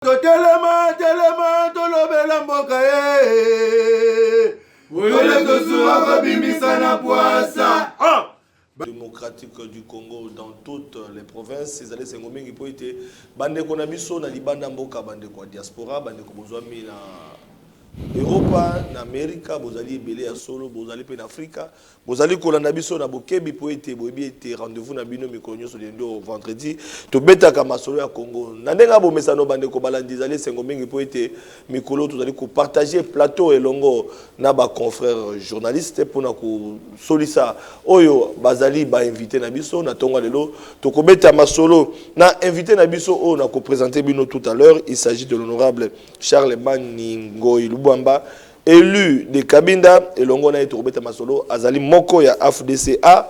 Telema, tolobela mboka Wole tosura babimisa na poasa. Démocratique du Congo dans toutes les provinces, ces allées sengomengi po été bande ko na biso na libanda mboka bande ko diaspora bande ko bozwami na Europa, na Amerika, bozali belé ya solo, bozali pe na Afrika, bozali kolanda biso na bokebi po ete boyebi ete rendez-vous na bino mikolo nyonso lendo vendredi to betaka masolo ya Congo. Na ndenga bo mesano bande ko balandi zali sengo mingi po ete mikolo tozali ko partager plateau elongo na ba confrères journalistes pour na ko solisa oyo bazali ba invité na biso na tonga lelo to ko beta masolo na invité na biso o na ko présenter bino tout à l'heure. Il s'agit de l'honorable Charles Maningoy Bamba, élu de Kabinda et longo na etobeta masolo azali moko ya FDCA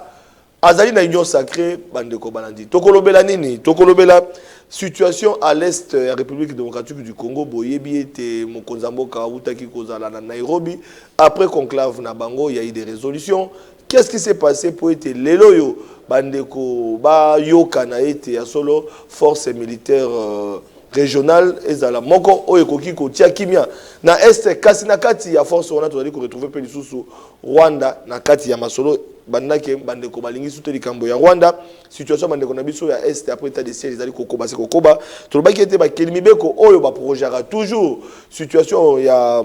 azali na union sacrée bandeko balandi tokolobela nini tokolobela situation à l'est de la République démocratique du Congo boyebi ete mokonzamboka utaki kozala na Nairobi après conclave na bango il y a eu des résolutions. Qu'est-ce qui s'est passé pour être leloyo bandeko ba yoka na ete ya solo force militaire régional ezala moko oyo koki ko tia kimia na est kasi na kati ya force wana tozali ko retrouver pe lisusu Rwanda na kati ya masolo bandake bandeko balingi sute likambo ya Rwanda situation bandeko na biso ya est après état de siège ezali kokoba se kokoba tolobaki ete ba kelimibeko oyo ba projera toujours situation ya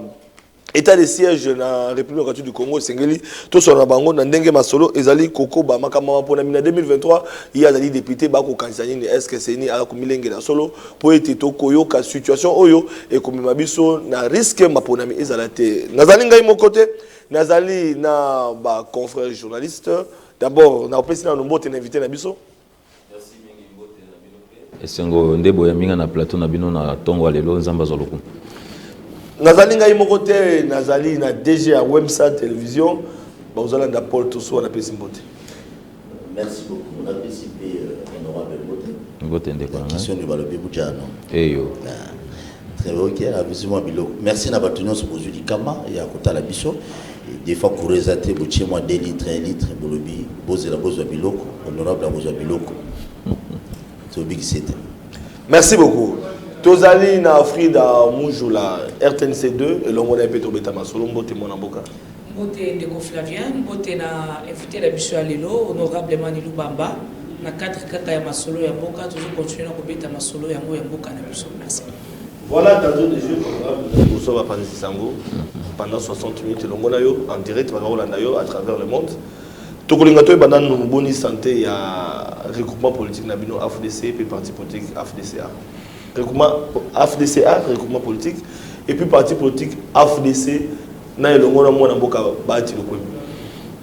état de siège na République démocratique du Congo sengeli to sona bango na ndenge masolo ezali kokoba makama mpona mina 2023 il y a des députés ba ko kansani ni est-ce que c'est ni ala ko milenge na solo po ete to koyoka situation oyo e ko biso na risque mapona mi ezala te nazali ngai mo côté nazali na ba confrères journalistes d'abord na opesi na nombote na invité na biso. Merci mingi mbote na bino pe esengo ndebo ya minga na plateau na bino na tongo lelo nzamba zoloku. Nazali ngai moko te nazali na DG à Wemsa télévision bazala na Paul Tosso na pesi mbote. Merci beaucoup. On a participé honorable Mbote. Mbote ndeko na question de balobi bujano. Eyo. Très OK la vision bilo. Merci na batunyo so bozuli kama ya kotala biso. Des fois coureza te botie moi 2 litres 1 litre bolobi bozela bozwa biloko honorable bozwa biloko. C'est big city. Merci beaucoup. Tozali na Frida Mujula RTNC2 et l'on a péto beta masolo mbote mona mboka. Mbote ndeko Flavien, mbote na invité la biso alelo honorable Manilu Bamba na cadre kaka ya masolo ya mboka toujours continuer na ko beta masolo ya mboka na biso. Merci. Voilà dans de jeu honorable Bosso va prendre Sango pendant 60 minutes l'on a yo en direct va Rolanda yo à travers le monde. Tokolinga to pendant nous boni santé ya regroupement politique na bino AFDC puis parti politique AFDCA. AFDCA, regroupement politique, et puis parti politique AFDC,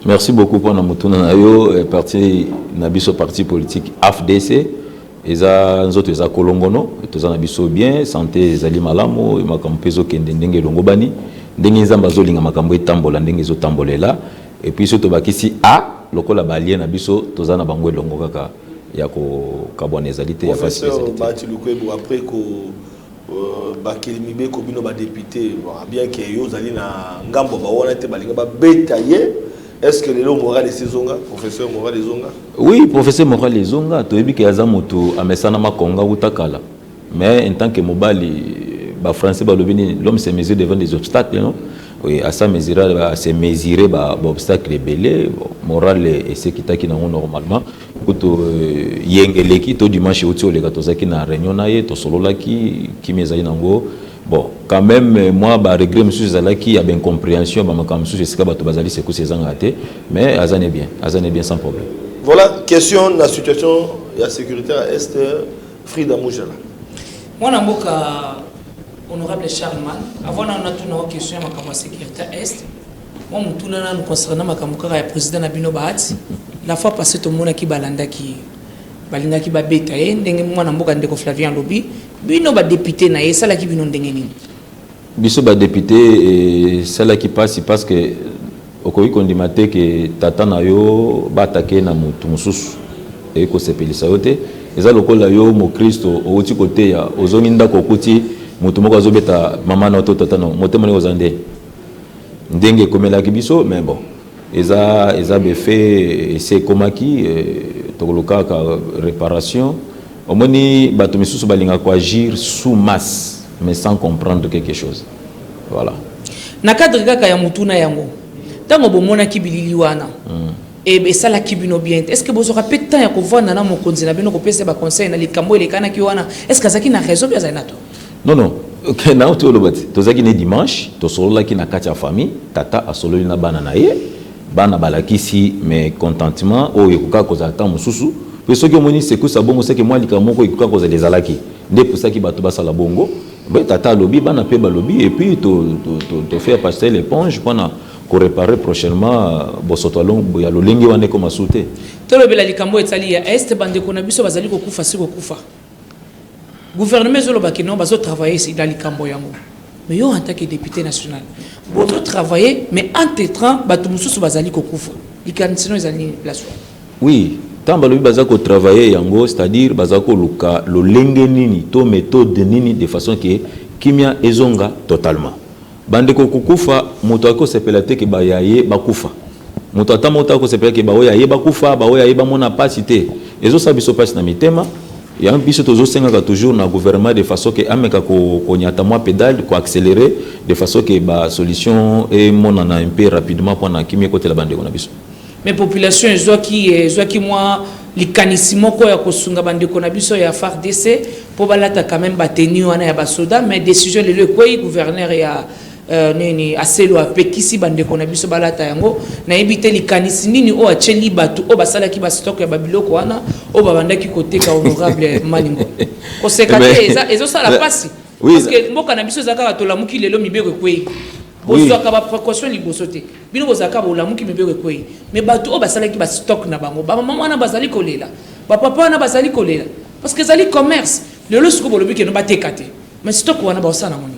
merci beaucoup pour notre parti Nabiso parti politique AFDC. Eza nzoto eza kolongono, toza nabiso bien, santé ezali malamu, makambo pezo kende ndenge longobani, ndenge nzamba zolinga makambo etambola ndenge zo tambolela, et puis surtout bakisi a lokola balien nabiso toza na bango elongo kaka. Ya ko kabwana ezalité ya facilité bati lukwebo après ko bakilimibe ko bino ba député bien que yo zali na ngambo ba wona te balinga ba betaye. Est-ce que le moral de Zonga, professeur moral de Zonga? Oui, professeur moral de Zonga, to ebi ke azamoto amesana makonga utakala. Mais en tant que mobali ba français ba lobini l'homme se mesure devant des obstacles, non? Oui, à ça mesurer à se mesurer ba obstacle belé, moral et ce qui taki na normalement. Kuto yengeleki to dimanche uti olega tozaki na réunion na ye to solola ki mezali nango. Bon, quand même moi ba regret monsieur zalaki ya ben compréhension ba makam monsieur sika bato bazali se ko sezanga te, mais azane bien sans problème. Voilà, question la situation ya sécurité à est Frida Mujala. Moi na mboka honorable Charlemagne, avant on a tout une question ya makam sécurité à est. Moi mutuna na concernant makam kaka ya président na bino baati. La fois passée tout le monde qui balanda qui balinga ki ba beta e ndenge mwana mboka ndeko Flavien lobi bino ba député na ye sala ki bino ndenge nini biso ba député sala ki passe parce que okoyi kondimate que tata na yo ba attaquer na mutu mususu e ko sepelisa yote eza lokola yo mo Kristo outi kote ya ozongi ndako kuti mutu moko azobeta mama na to tata no motema ni ozande ndenge komela ki biso mais bon eza be fait c'est comme qui tokoloka ka réparation omoni bato misusu balinga ko agir sous masse mais sans comprendre quelque chose. Voilà. Na cadre kaka ya mutuna yango. Tango bomona kibilili wana. Et ça la kibino bien. Est-ce que vous aurez peu de temps pour voir nana mon conseil na bino ko pesa ba conseil na likambo ele kana ki wana. Est-ce que ça qui na raison bien ça nato? Non non. OK, na to lo bati. To zaki ne dimanche, to solo la ki na kati ya famille, tata asolo na bana na ye. Bana balakisi mais contentement o yoka ko za temps mususu. Puis ce que moni c'est que ça bongo c'est que moi likambo ko yoka ko za les alaki. Nde pour ça ki bato basala bongo. Ben tata lobby bana pe ba lobby et puis to faire passer l'éponge pendant pour réparer prochainement bosotolong ya lolengi wane ko masute. To lobela likambo etali ya est bande ko na biso bazali ko kufa siko kufa. Gouvernement zolo bakino bazo travailler ici dans likambo yango. Mais yo en tant que député national, boto travailler mais entre-temps bato mususu bazali ko kufa. Likansino ezali la soie. Oui, tant balobi bazako travailler yango, c'est-à-dire bazako luka lolenge nini to méthode nini de façon que kimia ezonga totalement. Bande ko kukufa moto ako sepela te ke ba yaye bakufa. Moto ata moto ako sepela ke ba yaye bakufa, ba yaye ba mona pasité. Ezo sabiso pas na mitema. Ya biso tozo senga toujours na gouvernement de façon que ameka ko nyata moi pédale ko accélérer de façon que ba solution et mona na un peu rapidement pour na kimia côté la bande ko na biso. Mais population zo ki moi likanissimo ko ya kosunga bande ko na biso ya FARDC pour balata quand même bateni wana ya basoda mais décision le koyi gouverneur ya nini aselo apekisi bande ko na biso balata yango na ebite likanisi nini o acheli batu o basala ki ba stock ya babiloko wana o babandaki koteka honorable Malingo ko sekate ezo sala pasi parce que mboka na biso zakaka to lamuki lelo mibeko kwei bozo ka ba précaution liboso te bino bozaka bo lamuki mibeko kwei mais batu o basala ki ba stock na bango ba mama wana bazali kolela ba papa wana bazali kolela parce que zali commerce lelo siko bolobi ke no batekate mais stock wana ba osana moni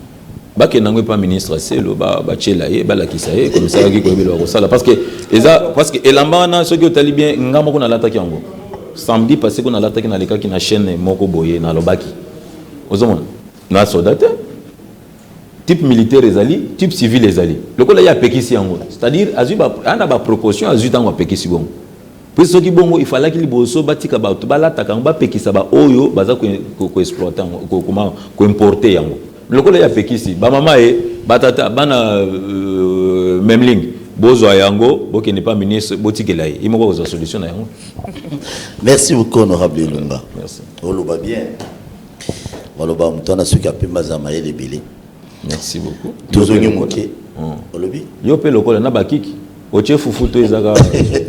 bake nangwe pas ministre selo ba chela ye bala kisaye comme ça ki ko belo ko sala parce que elamba na ce que otali bien ngamo ko na lataki yango samedi passé ko na lataki na leka ki na chaîne moko boye na lobaki ozomona na soldate type militaire ezali type civil ezali lokola ya pekisi yango c'est-à-dire azuba ana ba précaution azuta ngo pekisi bongo puis ce qui bongo il fallait qu'il bosso batika ba to balata kan ba pekisa ba oyo baza ko exploiter ko comment ko importer yango lokola ya pekisi ba mama batata bana memling bozo yango boke n'est pas ministre botikela yi imoko za solution na yango. Merci beaucoup honorable Lunga. Merci. Oloba bien. Oloba mutana suki apemba za mayele belé. Merci beaucoup. Tozongi moké. Olobi yo pe lokola na bakiki oche fufu to ezaka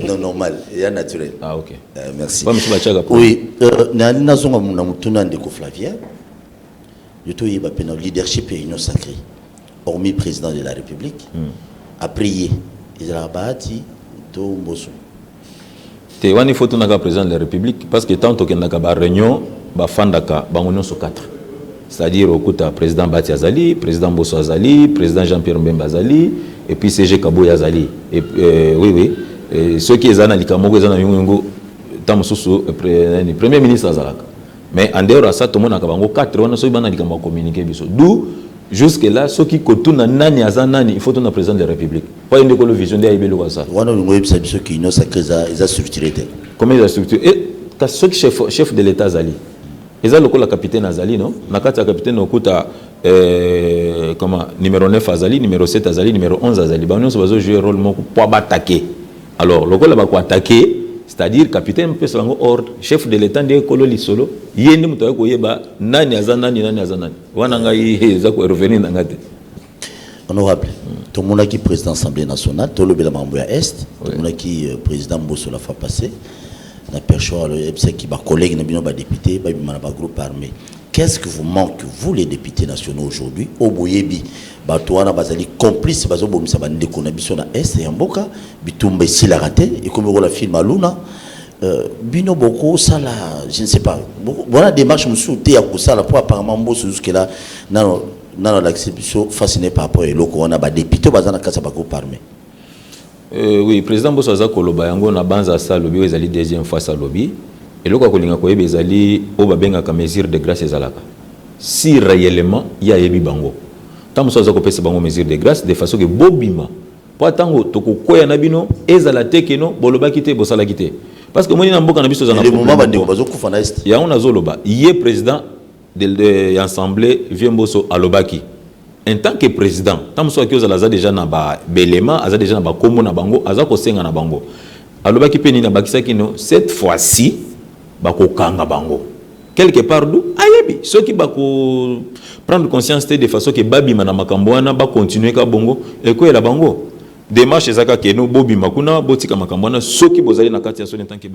non normal et naturel. Ah OK. Merci. Oui, na zonga na mutuna ndeko Flavien. Yoto yeba pena leadership et union sacrée. Hormis président de la République a prié Israbati to mboso. Te wani photo na président de la République parce que tant que na ba réunion ba fandaka ba union so 4. C'est-à-dire au côté président Bati Azali, président Bosso Azali, président Jean-Pierre Mbemba Azali et puis CG Kaboya Azali. Et oui ceux qui ezana likamoko ezana yungu tamususu premier ministre Azalaka. Mais en dehors de ça tout le monde a kabango 4 on a so bana likamoko communiquer biso. D'où jusque là ceux qui kotuna nani azanani il faut ton président de la République. Pas une école vision de ibelo comme ça. Wana ngo yebisa biso ki union sacrée za structuré. Comment ils ont structuré et ka ceux qui chef de l'état Azali. Eza lokola capitaine Azali non nakati ya capitaine okuta comment numéro 9 Azali numéro 7 Azali numéro 11 Azali ba nyonso bazo jouer rôle moko pour attaquer alors lokola ba ko attaquer c'est-à-dire capitaine peut se rendre ordre chef de l'état de kololi solo yende muto ko yeba nani azanani wana ngai eza ko revenir na ngate honorable tout le monde qui président assemblée nationale tout le bela mambo ya est tout le monde qui président Bosso la fois passée na perchoir le qui ba collègue na bino ba député ba bimana ba groupe armé. Qu'est-ce que vous manque vous les députés nationaux aujourd'hui au boyebi ba toana bazali complice bazo bomisa ba ndeko na biso na est ya mboka bitumba sila raté et comme on la film aluna bino boko sala je ne sais pas voilà démarche musu te ya ko sala pour apparemment Bosso jusque là non l'acceptation fasciné par rapport et loko on a ba député bazana kasa ba groupe armé. Oui, président Bosso aza koloba yango na banza sa lobby ezali deuxième fois sa lobby et loko kolinga ko yeba ezali o babenga ka mesure de grâce ezalaka si réellement il y a yebi bango tamu so aza ko pesa bango mesure de grâce de façon que bobima po tango to ko koya na bino ezala te keno boloba kité bosala kité parce que moi na mboka na biso za na le moment bande ko bazokufa na est ya on azoloba yé président de l'assemblée Viemboso alobaki en tant que président tant soit que za déjà na ba belema aza déjà na ba kombo na bango aza ko senga na bango alobaki pe ni na bakisaki no cette fois-ci ba ko kanga bango quelque part d'où ayebi ceux qui ba ko prendre conscience de façon que babi mana makambo wana ba continuer ka bongo et ko la bango démarche ezaka ke no bobi makuna botika makambo wana ceux qui bozali na kati ya so en tant que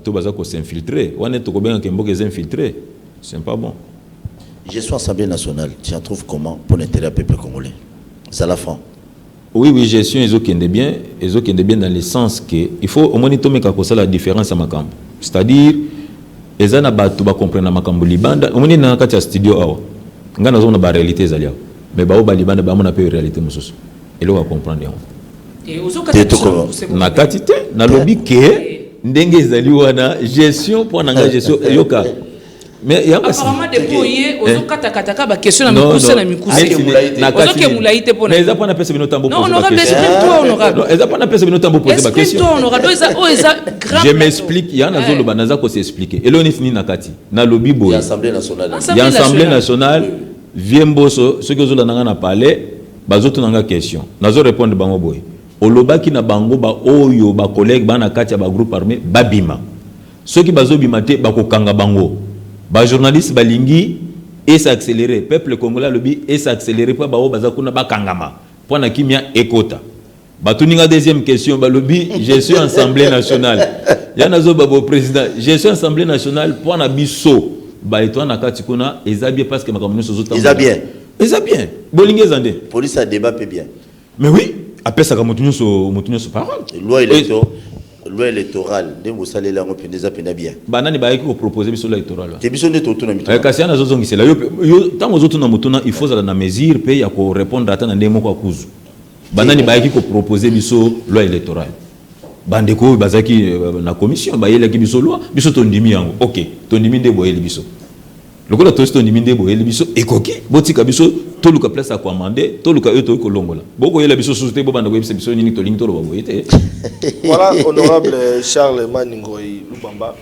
to baza ko s'infiltrer wana to ko benga ke mboka infiltrer c'est pas bon. Gestion Assemblée nationale, tu en trouves comment pour l'intérêt du peuple congolais? C'est la fin. Oui, gestion ils ont bien dans le sens que il faut au moins tomber la différence à makambo. C'est-à-dire les ana batu ba comprendre makambo libanda, au moins na kati ya studio awa. Ngana zo na ba réalité zalia. Mais ba o ba libanda ba mona pe réalité mususu. Et là on va comprendre. Et aux autres na kati te na lobby ke ndenge ezali wana gestion pour na gestion yoka. Mais apparemment depuis aux autres ba question na mikusa na mikusa ke mulaite pour mais pas na pesa bino tambo non honorable exprime-toi honorable non pas na pesa bino tambo poser ba question exprime-toi honorable je m'explique ya na zolo banaza ko s'expliquer eloni fini na kati na lobby boy l'Assemblée nationale l'Assemblée nationale Viemboso ce que zo nanga na parler bazoto nanga question nazo répondre bango boy olobaki na bango ba oyo ba collègue ba na kati ya ba groupe armé babima ceux qui bazo bimate ba ko kanga bango ba journaliste balingi et s'accélérer peuple congolais lobby et s'accélérer pas ba o bazakuna ba kangama pour na kimia ekota batuninga deuxième question ba lobby gestion assemblée nationale yana zo babo président gestion assemblée nationale pour na biso ba etwa na kati kuna ezabie parce que makamno so zota ezabie bolingi zande police a débat peut bien mais oui après ça comme mutunyo so parole loi électorale de musale la ngopé déjà pena bien banani ba yaki ko proposer biso la électorale te biso ndeto tuna mituna kasi ana zozo ngisela yo tango zoto na mutuna il faut na mesure pe ya ko répondre ata na ndemo kwa kuzu banani ba yaki ko proposer biso loi électorale bandeko bazaki na commission ba yela ki biso loi biso tondimi yango OK tondimi nde boyeli biso lokola to tondimi nde boyeli biso ekoki botika biso toluka place à commander toluka eto ko longola boko yela biso société bo banda ko yebisa biso nini to lingi to lo boyete. Voilà honorable Charles Maningoi Lubamba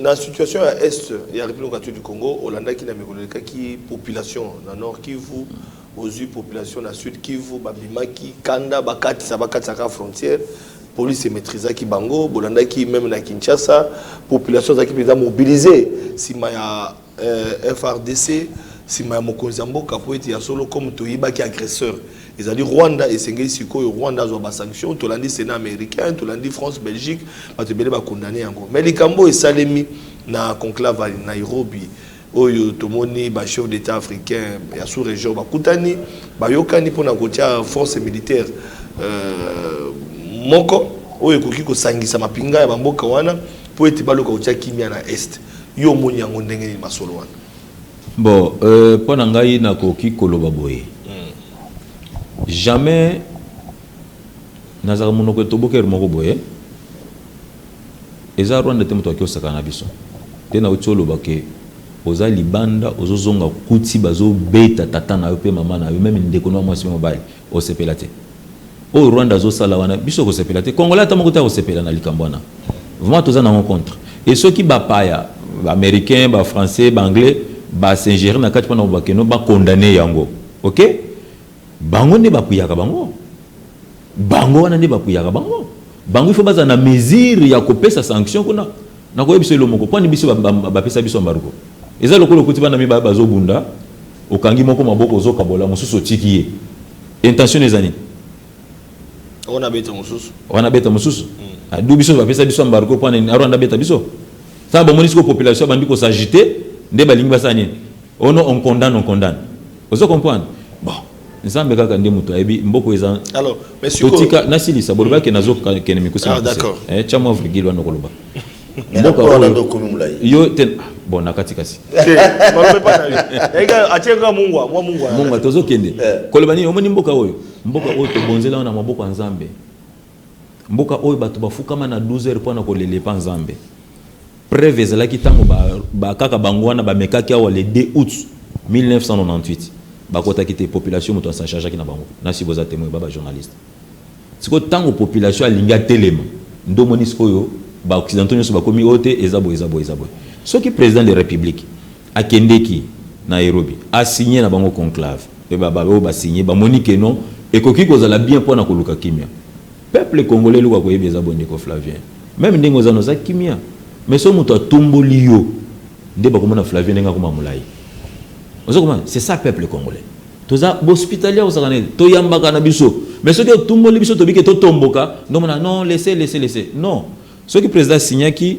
na situation à est ya République du Congo Hollanda qui na mekoleka ki population na nord Kivu aux population na sud Kivu babimaki kanda bakati sa frontière police maîtrisa ki bango bolanda ki même na Kinshasa population za ki peza mobilisée sima ya FRDC sima ya mokonzi mboka po eti ya solo comme toyiba ki agresseur ezali Rwanda esengeli sikoyo Rwanda zo ba sanction tolandi Sénat américain tolandi France Belgique batebele ba condamner yango mais likambo esalemi na conclave à Nairobi oyo tomoni ba chef d'état africain ya sous région bakutani bayokani pona kotia force militaire moko oyo koki ko sangisa mapinga ya bamboka wana po eti baloka kotia kimia na est yo moni yango ndenge ni masolo wana bon pona ngai na koki koloba boye jamais nazaka monoko tobokere moko boye eza Rwanda te moto akiosaka na biso te na utoloba ke oza libanda ozozonga kuti bazo beta tata na yo pe mama na yo même ndeko no mwasi mobile osepela te o Rwanda zo sala wana biso ko sepela te Congolais ta moko ta osepela na likambwana vraiment toza na rencontre et ceux qui ba paya ba américain ba français ba anglais ba s'ingérer na kati pona ba keno ba condamner yango OK bango ne bapuyaka bango wana ne bapuyaka bango il faut baza na mesure ya kopesa sanction kuna na ko yebiso lomoko poni biso bapesa biso mbaruko eza lokolo kuti bana mi bazo bunda okangi moko maboko zoka bola mususu tiki ye intention ezani on a beta mususu adu biso bapesa biso mbaruko poni Rwanda beta biso ça ba monisco population bandi ko s'agiter nde balingi basani on condamne vous comprenez bon nzambe kaka ndi muto ayebi mboko eza alors monsieur totika nasilisa boloba ke nazo kene mikusa d'accord chama virgule wana koloba mboko wana ndo komi mulai yo ten bon nakati kasi malobe pa na ega atenga mungwa tozo kende koloba ni omoni mboka oyo to bonzela wana maboko nzambe mboka oyo bato bafukama na 12h pona kolelepa nzambe preuve ezalaki tango ba kaka bangwana ba mekaki awa le 2 août 1998 bakota kite population moto sa charge ki na bango na si boza témoin baba journaliste siko tango population alinga telema ndo moni sikoyo ba occidentaux nyoso bakomi ote ezabo ce qui président de la république akendeki Nairobi a signé na bango conclave et ba signé ba moni que non et koki kozala bien pona koluka kimia peuple congolais luka koyebi ezabo ndeko Flavien même ndingo za noza kimia mais so muto atumboli yo nde bakomona Flavien nga koma mulai c'est ça peuple congolais toza hospitalier osakane to yambaka na biso mais ce que tumboli biso to bike to tomboka non laissez non ce qui président signaki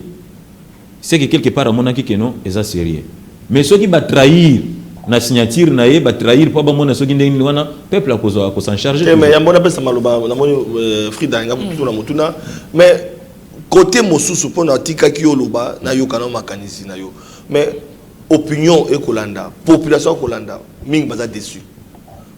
c'est que quelque part amonaki que non eza sérieux mais ceux qui va trahir na signature na ye ba trahir po ba mona ceux qui ndeni wana peuple a ko s'en charger mais yambona pesa maloba na moni Frida nga putu na mutuna mais côté mosusu pona tika ki oloba na yo kana makanisi na yo mais opinion ekolanda population ekolanda mingi baza déçu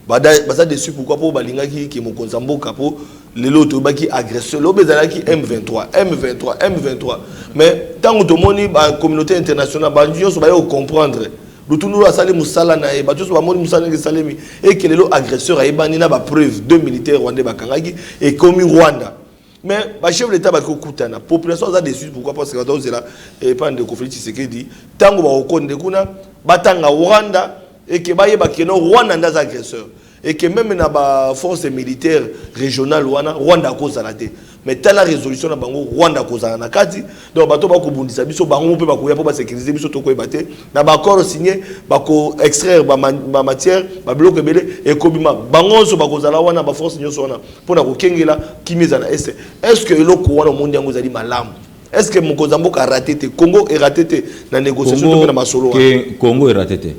baza déçu pourquoi pour balinga ki mokonza mboka po lelo to baki agresseur lo bezala ki M23 mais tant que moni ba communauté internationale ba nyonso ba yo comprendre lutundu asali musala na e ba tous ba moni musala ngi salemi et que lelo agresseur ayebani na ba preuve deux militaires rwandais bakangaki et comme Rwanda mais ba chef de l'état ba kokutana population za déçu pourquoi parce que dans cela et pas de conflit Tshisekedi tango ba okonde kuna batanga Rwanda et que ba yeba que non Rwanda ndas agresseur et que même na ba force militaire régionale Rwanda cause la té mais telle la résolution na bango Rwanda cause na kati donc bato ba ko bundisa biso bango pe ba ko ya po ba sécuriser biso to ko ebaté na ba accord signé ba ko extraire ba matière ba bloc belé et kobima bango so ba ko zala wana ba force nyoso wana pona ko kengela kimeza na est-ce que eloko wana mondi yango zali malamu est-ce que Mokozamboka a raté Congo est raté na négociation de masolo Congo est raté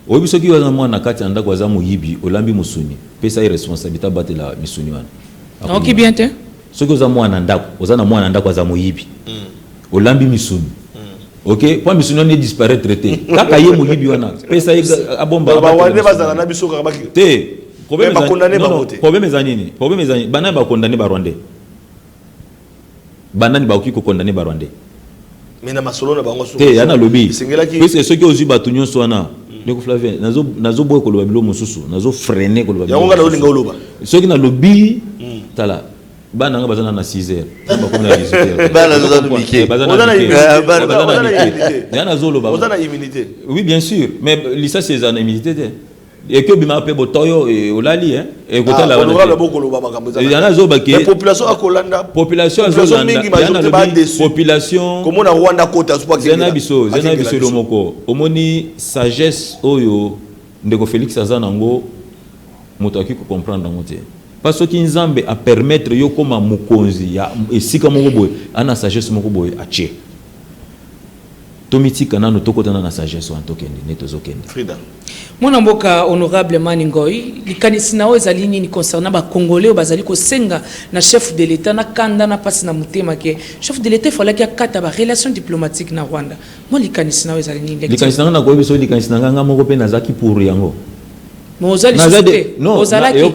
oyebi soki waza mwana kati anda kwa za muyibi olambi musuni pesa irresponsabilité batela misuni wana ok bien te soki waza mwana ndako waza na mwana ndako za muyibi olambi misuni ok kwa misuni ne disparaître te kaka ye muyibi wana pesa abomba ba wane bazala na biso ka baki te problème ba condamner ba voter problème ezanini bana ba condamner ba rwandais banani ba okiko condamner ba rwandais mais na masolo na bango te yana lobby parce soki ozi batu nyonso wana Ndeko Flavien nazo boy ko loba bilo mususu nazo freiner ko loba ya nga lolinga oloba soki na lobby tala bana nga bazana na 6h ba ko na 18h bana zo miki bazana zolo ba bazana immunité oui bien sûr mais lisa c'est en immunité et que bima pe botoyo et olali et côté la wana boko loba makambo za yana zo ba ke population akolanda population mingi majote ba déçu population comme na Rwanda kota so pas que zena biso lomoko omoni sagesse oyo ndeko Félix Azanango moto akiko comprendre ngote parce que Nzambe a permettre yo koma mukonzi ya esika moko boy ana sagesse moko boy ache tomitika nano tokotana na sagesse wan tokende netozokende Frida Mon mboka honorable Maningoi, likanisi na ezali nini concernant ba Congolais bazali ko senga na chef de l'état na kanda na pasi na mutema ke chef de l'état fallait qu'il y akata ba relation diplomatique na Rwanda. Mo likanisi na ezali nini likanisi na ko biso likanisi na nga moko pe nazaki pour yango. Mo ozali soute. Non,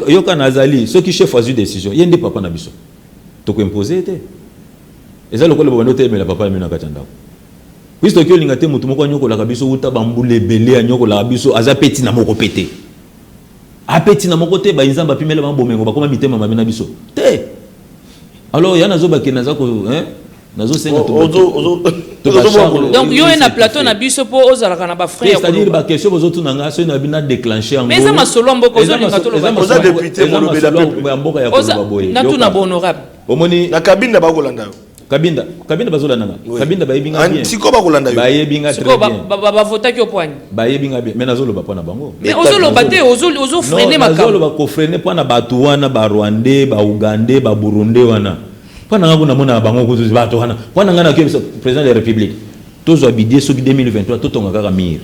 yoka nazali ceux qui chef a eu décision. Yende papa na biso. To ko imposer te. Ezali ko le bono te mais la papa mena katanda. Puisque que l'ingate mutu moko nyoko la kabiso uta bambule belé nyoko la kabiso azapeti na moko pété apeti na moko te ba inzamba pimela mambomengo ba koma mitema mamena biso te alors yana zo bakena zako nazo senga to donc yo na plateau na biso po ozala kana ba frère c'est-à-dire ba question bozo tunanga so na bina déclencher en mais ça ma solo mboko zo linga to lo oza député mo lobela peuple mboka ya ko boye na tuna ba honorable omoni na kabinda ba kolanda Kabinda bazola nanga Kabinda bayebinga bien siko ba kolanda yo bayebinga très bien ba vota ki opwani bayebinga bien mais nazolo ba pona bango mais ozolo baté ozo freiner makam nazolo ba ko freiner pona batu wana ba Rwandais ba Ougandais ba Burundais wana pona ngako na mona bango ko bato wana pona ngana ke président de la République tozo abidie soki 2023 totonga kaka mir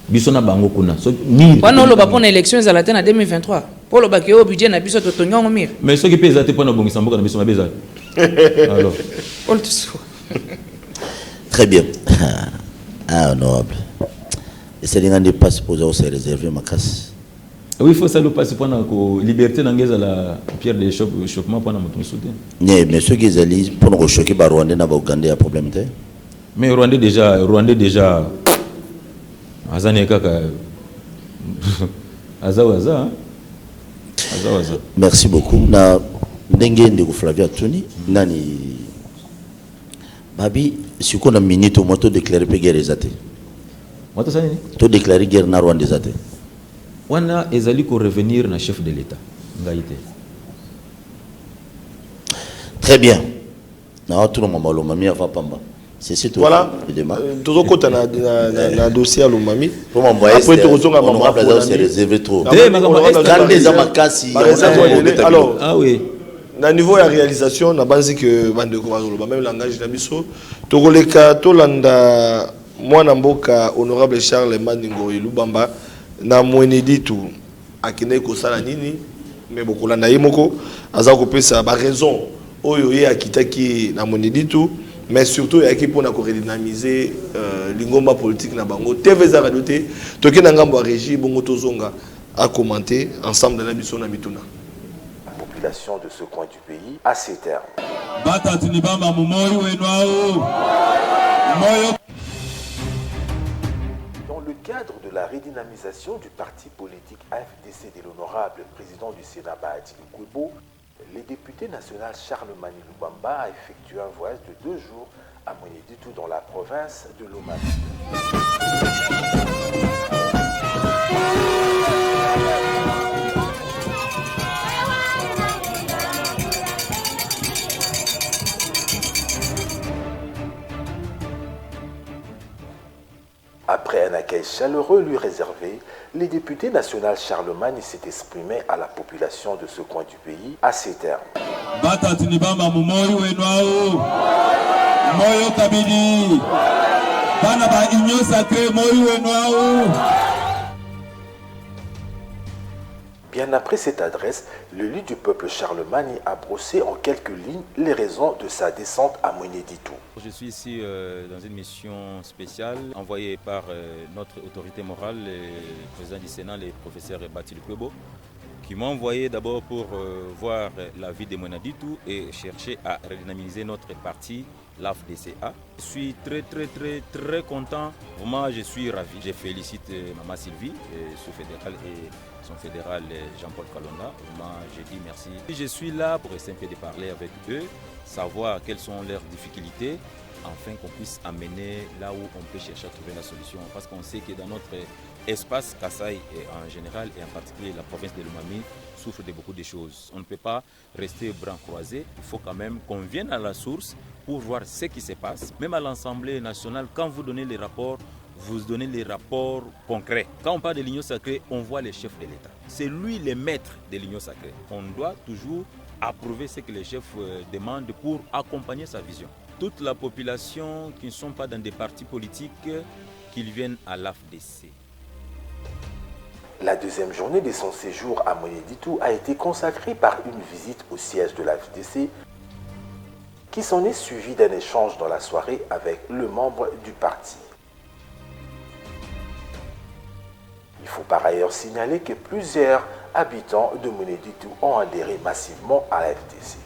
biso na bango kuna so mir pona lo ba pona élection za la tena 2023 polo ba ke o budget na biso totonga ngo mir mais soki pesa te pona bongisa mboka na biso mabeza alors très bien honorable et c'est l'un des passes pour se réserver ma casse oui il faut ça le passer pour la liberté d'angeza la pierre de chauffement pour notre soutien mais ceux qui allaient pour nous choquer par Rwanda n'a pas Ouganda problème té mais Rwanda déjà azane kaka azawaza merci beaucoup na ndenge ndeko Flavia Tuni nani babi siko na minute au moins to déclarer guerre ezate moto sani to déclarer guerre na Rwanda ezate wana ezali ko revenir na chef de l'état ngaite. Très bien. Na tout le monde lo mami avant pamba. C'est tout. Voilà. Toujours quand on a dossier à l'Umami. Pour m'envoyer après tout on aura besoin de réserver trop. Dans des amakasi. Alors ah oui. Na niveau de réalisation na banzi que bande ko bazolo même langage na biso to koleka to landa mwana mboka honorable Charles Mandingo Lubamba na mwenedi tu akine ko sala nini mais bokolanda yemoko aza ko pesa ba raison oyo ye akitaki na mwenedi tu mais surtout yaki pona ko redynamiser lingomba politique na bango TV za radio te toki na ngambo régie bongo tozonga à commenter ensemble na biso na bituna. De ce coin du pays à ces termes. Dans le cadre de la redynamisation du parti politique AFDC de l'honorable président du Sénat Bahati Lukwebo, les députés national Charlemagne Lubamba a effectué un voyage de 2 jours à Mweneditu dans la province de Lomami. Après un accueil chaleureux lui réservé, les députés national Charlemagne s'est exprimé à la population de ce coin du pays à ces termes. Bien après cette adresse, le leader du peuple Charlemagne a brossé en quelques lignes les raisons de sa descente à Mweneditu. Je suis ici dans une mission spéciale envoyée par notre autorité morale, le président du Sénat, le professeur Bahati Lukwebo, qui m'a envoyé d'abord pour voir la vie de Mweneditu et chercher à redynamiser notre parti, l'AFDCA. Je suis très content. Vraiment, je suis ravi. Je félicite Maman Sylvie, sous-fédérale, et son fédéral Jean-Paul Kalonda. Vraiment, je dis merci. Je suis là pour essayer de parler avec eux, savoir quelles sont leurs difficultés, afin qu'on puisse amener là où on peut chercher à trouver la solution. Parce qu'on sait que dans notre espace, Kasaï en général et en particulier la province de Lomami souffre de beaucoup de choses. On ne peut pas rester bras croisés. Il faut quand même qu'on vienne à la source pour voir ce qui se passe. Même à l'Assemblée nationale, quand vous donnez les rapports, vous donnez les rapports concrets. Quand on parle de l'Union sacrée, on voit les chefs de l'État. C'est lui le maître de l'Union sacrée. On doit toujours approuver ce que les chefs demandent pour accompagner sa vision. Toute la population qui ne sont pas dans des partis politiques, qu'ils viennent à l'AFDC. La deuxième journée de son séjour à Mweneditu a été consacrée par une visite au siège de l'AFDC qui s'en est suivie d'un échange dans la soirée avec le membre du parti. Il faut par ailleurs signaler que plusieurs habitants de Mweneditu ont adhéré massivement à l'AFDC.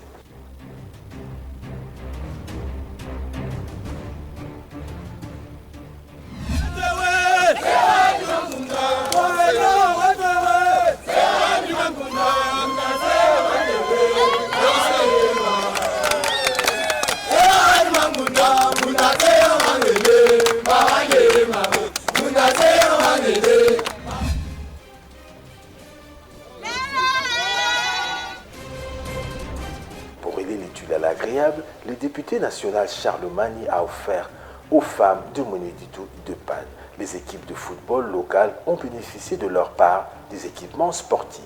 Le député national Charlemagne a offert aux femmes de Mweneditu de Panne. Les équipes de football locales ont bénéficié de leur part des équipements sportifs.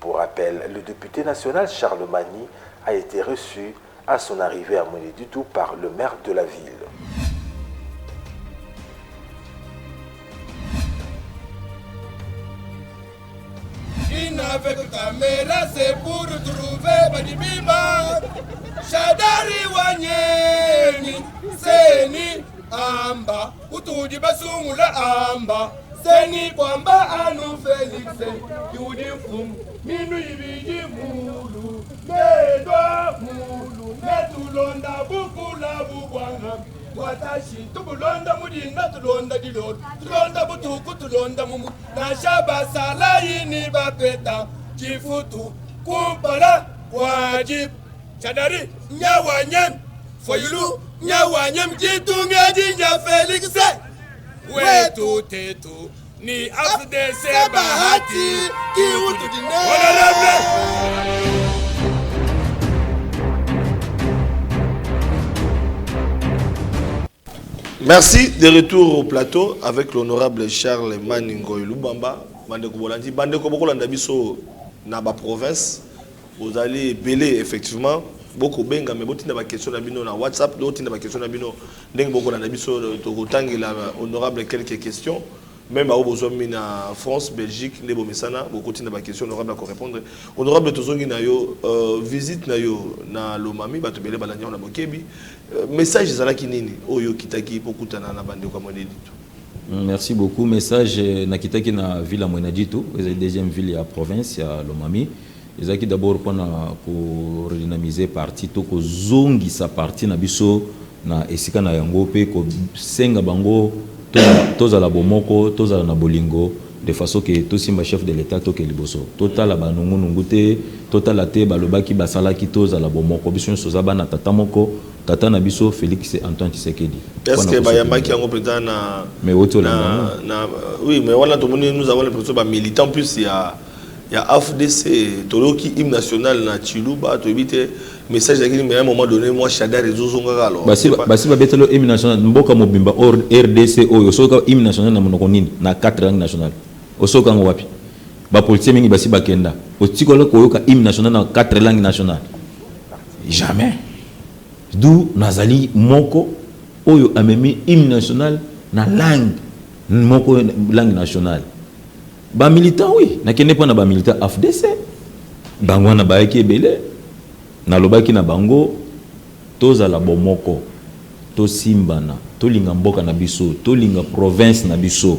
Pour rappel, le député national Charlemagne a été reçu à son arrivée à Mweneditu par le maire de la ville. Avec caméra, c'est pour trouver Badibima. Shadari Wanyeni, Seni, Amba, Utudi Basungula Amba, Seni kwamba anu Felix Yudi Fum Minu ibiji mulu Nedwa mulu Netulonda bukula bubwanga Watashi tubulonda mudinga tulonda dilor Tulonda butuku tulonda mumu Nashaba salayini bapeta Jifutu kumpala wajib Chadari nyawanyem Foyulu nyawanyem jitunge jinja Felix wetu tetu ni AFDC bahati kiutu dine honorable. Merci, de retour au plateau avec l'honorable Charles Maningoy Lubamba. Bandeko Bolandi, Bandeko Bokolanda biso na ba province. Vous allez belé effectivement. Beaucoup benga mais botinda ba question na bino na WhatsApp, botinda ba question na bino ndenge bokolanda biso to kotangela honorable quelques questions. Même à Obozomi na France, Belgique, Nebo Mesana, beaucoup de questions honorable à répondre. Honorable Tozongi na yo visite na yo na Lomami, batubele balanya na Bokebi. Message zalaki nini oyo kitaki pokutana na bande kwa mwenedi tu. Merci beaucoup. Message na kitaki na ville à Mwenadito, la deuxième ville à province à Lomami. Ils ont d'abord pour redynamiser parti toko zongi sa parti na biso na esika na yango pe ko senga bango toza la bomoko toza na bolingo de façon que tout simba chef de l'état to ke liboso total la banungu nungute total la te balobaki basala ki toza la bomoko biso soza bana tata moko tata na biso Félix Antoine Tshisekedi. Est-ce que bayamba ki yango peut na mais auto na oui mais voilà tout le monde nous avons l'impression ba militant plus il y a AFDC toloki hymne national na Chiluba to éviter message à mais à un moment donné moi Chada réseau zonga alors basi ba betelo hymne national mboka mobimba or RDC oyo soka hymne national na monoko nini na 4 langues nationales osoka ngo wapi ba politicien mingi basi bakenda otikola koyoka hymne national na 4 langues nationales jamais d'où nazali moko oyo amemi hymne national na langue moko langue nationale. Ba militant oui, na kende pa na ba militant AFDC. Bango na ba eki ebele. Na lobaki na bango toza la bomoko. To simbana, to linga mboka na biso, to linga province na biso.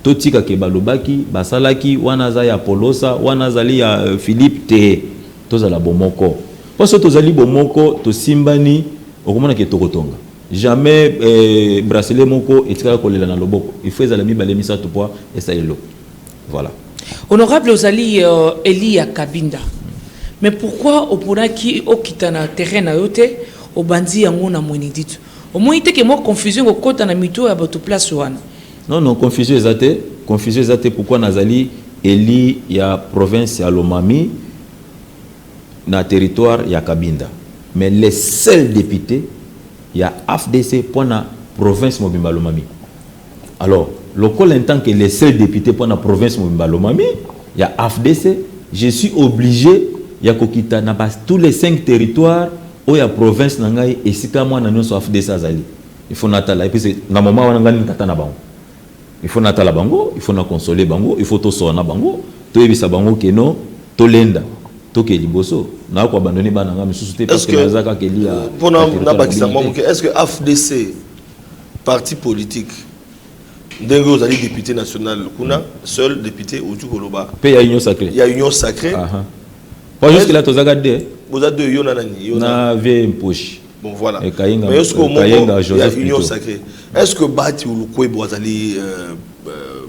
To tika ke balobaki, basalaki wana za ya Polosa, wana zali ya Philippe te. Toza la bomoko. Parce que tozali bomoko, to simbani okomona ke tokotonga. Jamais bracelet moko etika kolela na loboko. Il faut ezala mi balemisa to poa esaelo. Voilà. Honorable Ozali Eli ya Kabinda. Mais pourquoi au Ponaki au kitana terrain na yote au bandi yango na Mweneditu? Au moins il que moi confusion au côté na mito ya bato place wana. Non confusion ezate pourquoi nazali Eli ya province ya Lomami na territoire ya Kabinda. Mais les seuls députés ya AFDC pour na province mobimba Lomami. Alors local en tant que les seuls députés pour la province Mobimba-Lomami, il y a AFDC, je suis obligé, il y a Kokita, tous les 5 territoires où il y a province Nangaï et si moi nous sommes AFDC Azali. Il faut natala et puis c'est na moment où on a katana bango. Il faut natala bango, il faut na consoler bango, il faut to sona bango, to ebisa bango keno, to lenda, to ke liboso. Na ko abandonner bananga misusu parce que nazaka ke li a. Pour na bakisa bango, est-ce que AFDC parti politique Dengo Zali député national, Kuna, seul député au Koloba. Il y a union sacrée. Il y a union sacrée. Jusque là, tu as deux. Vous avez deux, il y en a un. Na vie poche. Bon voilà. Mais est-ce qu'au moment il y a union sacrée, est-ce que Bati ou Lukwe Boazali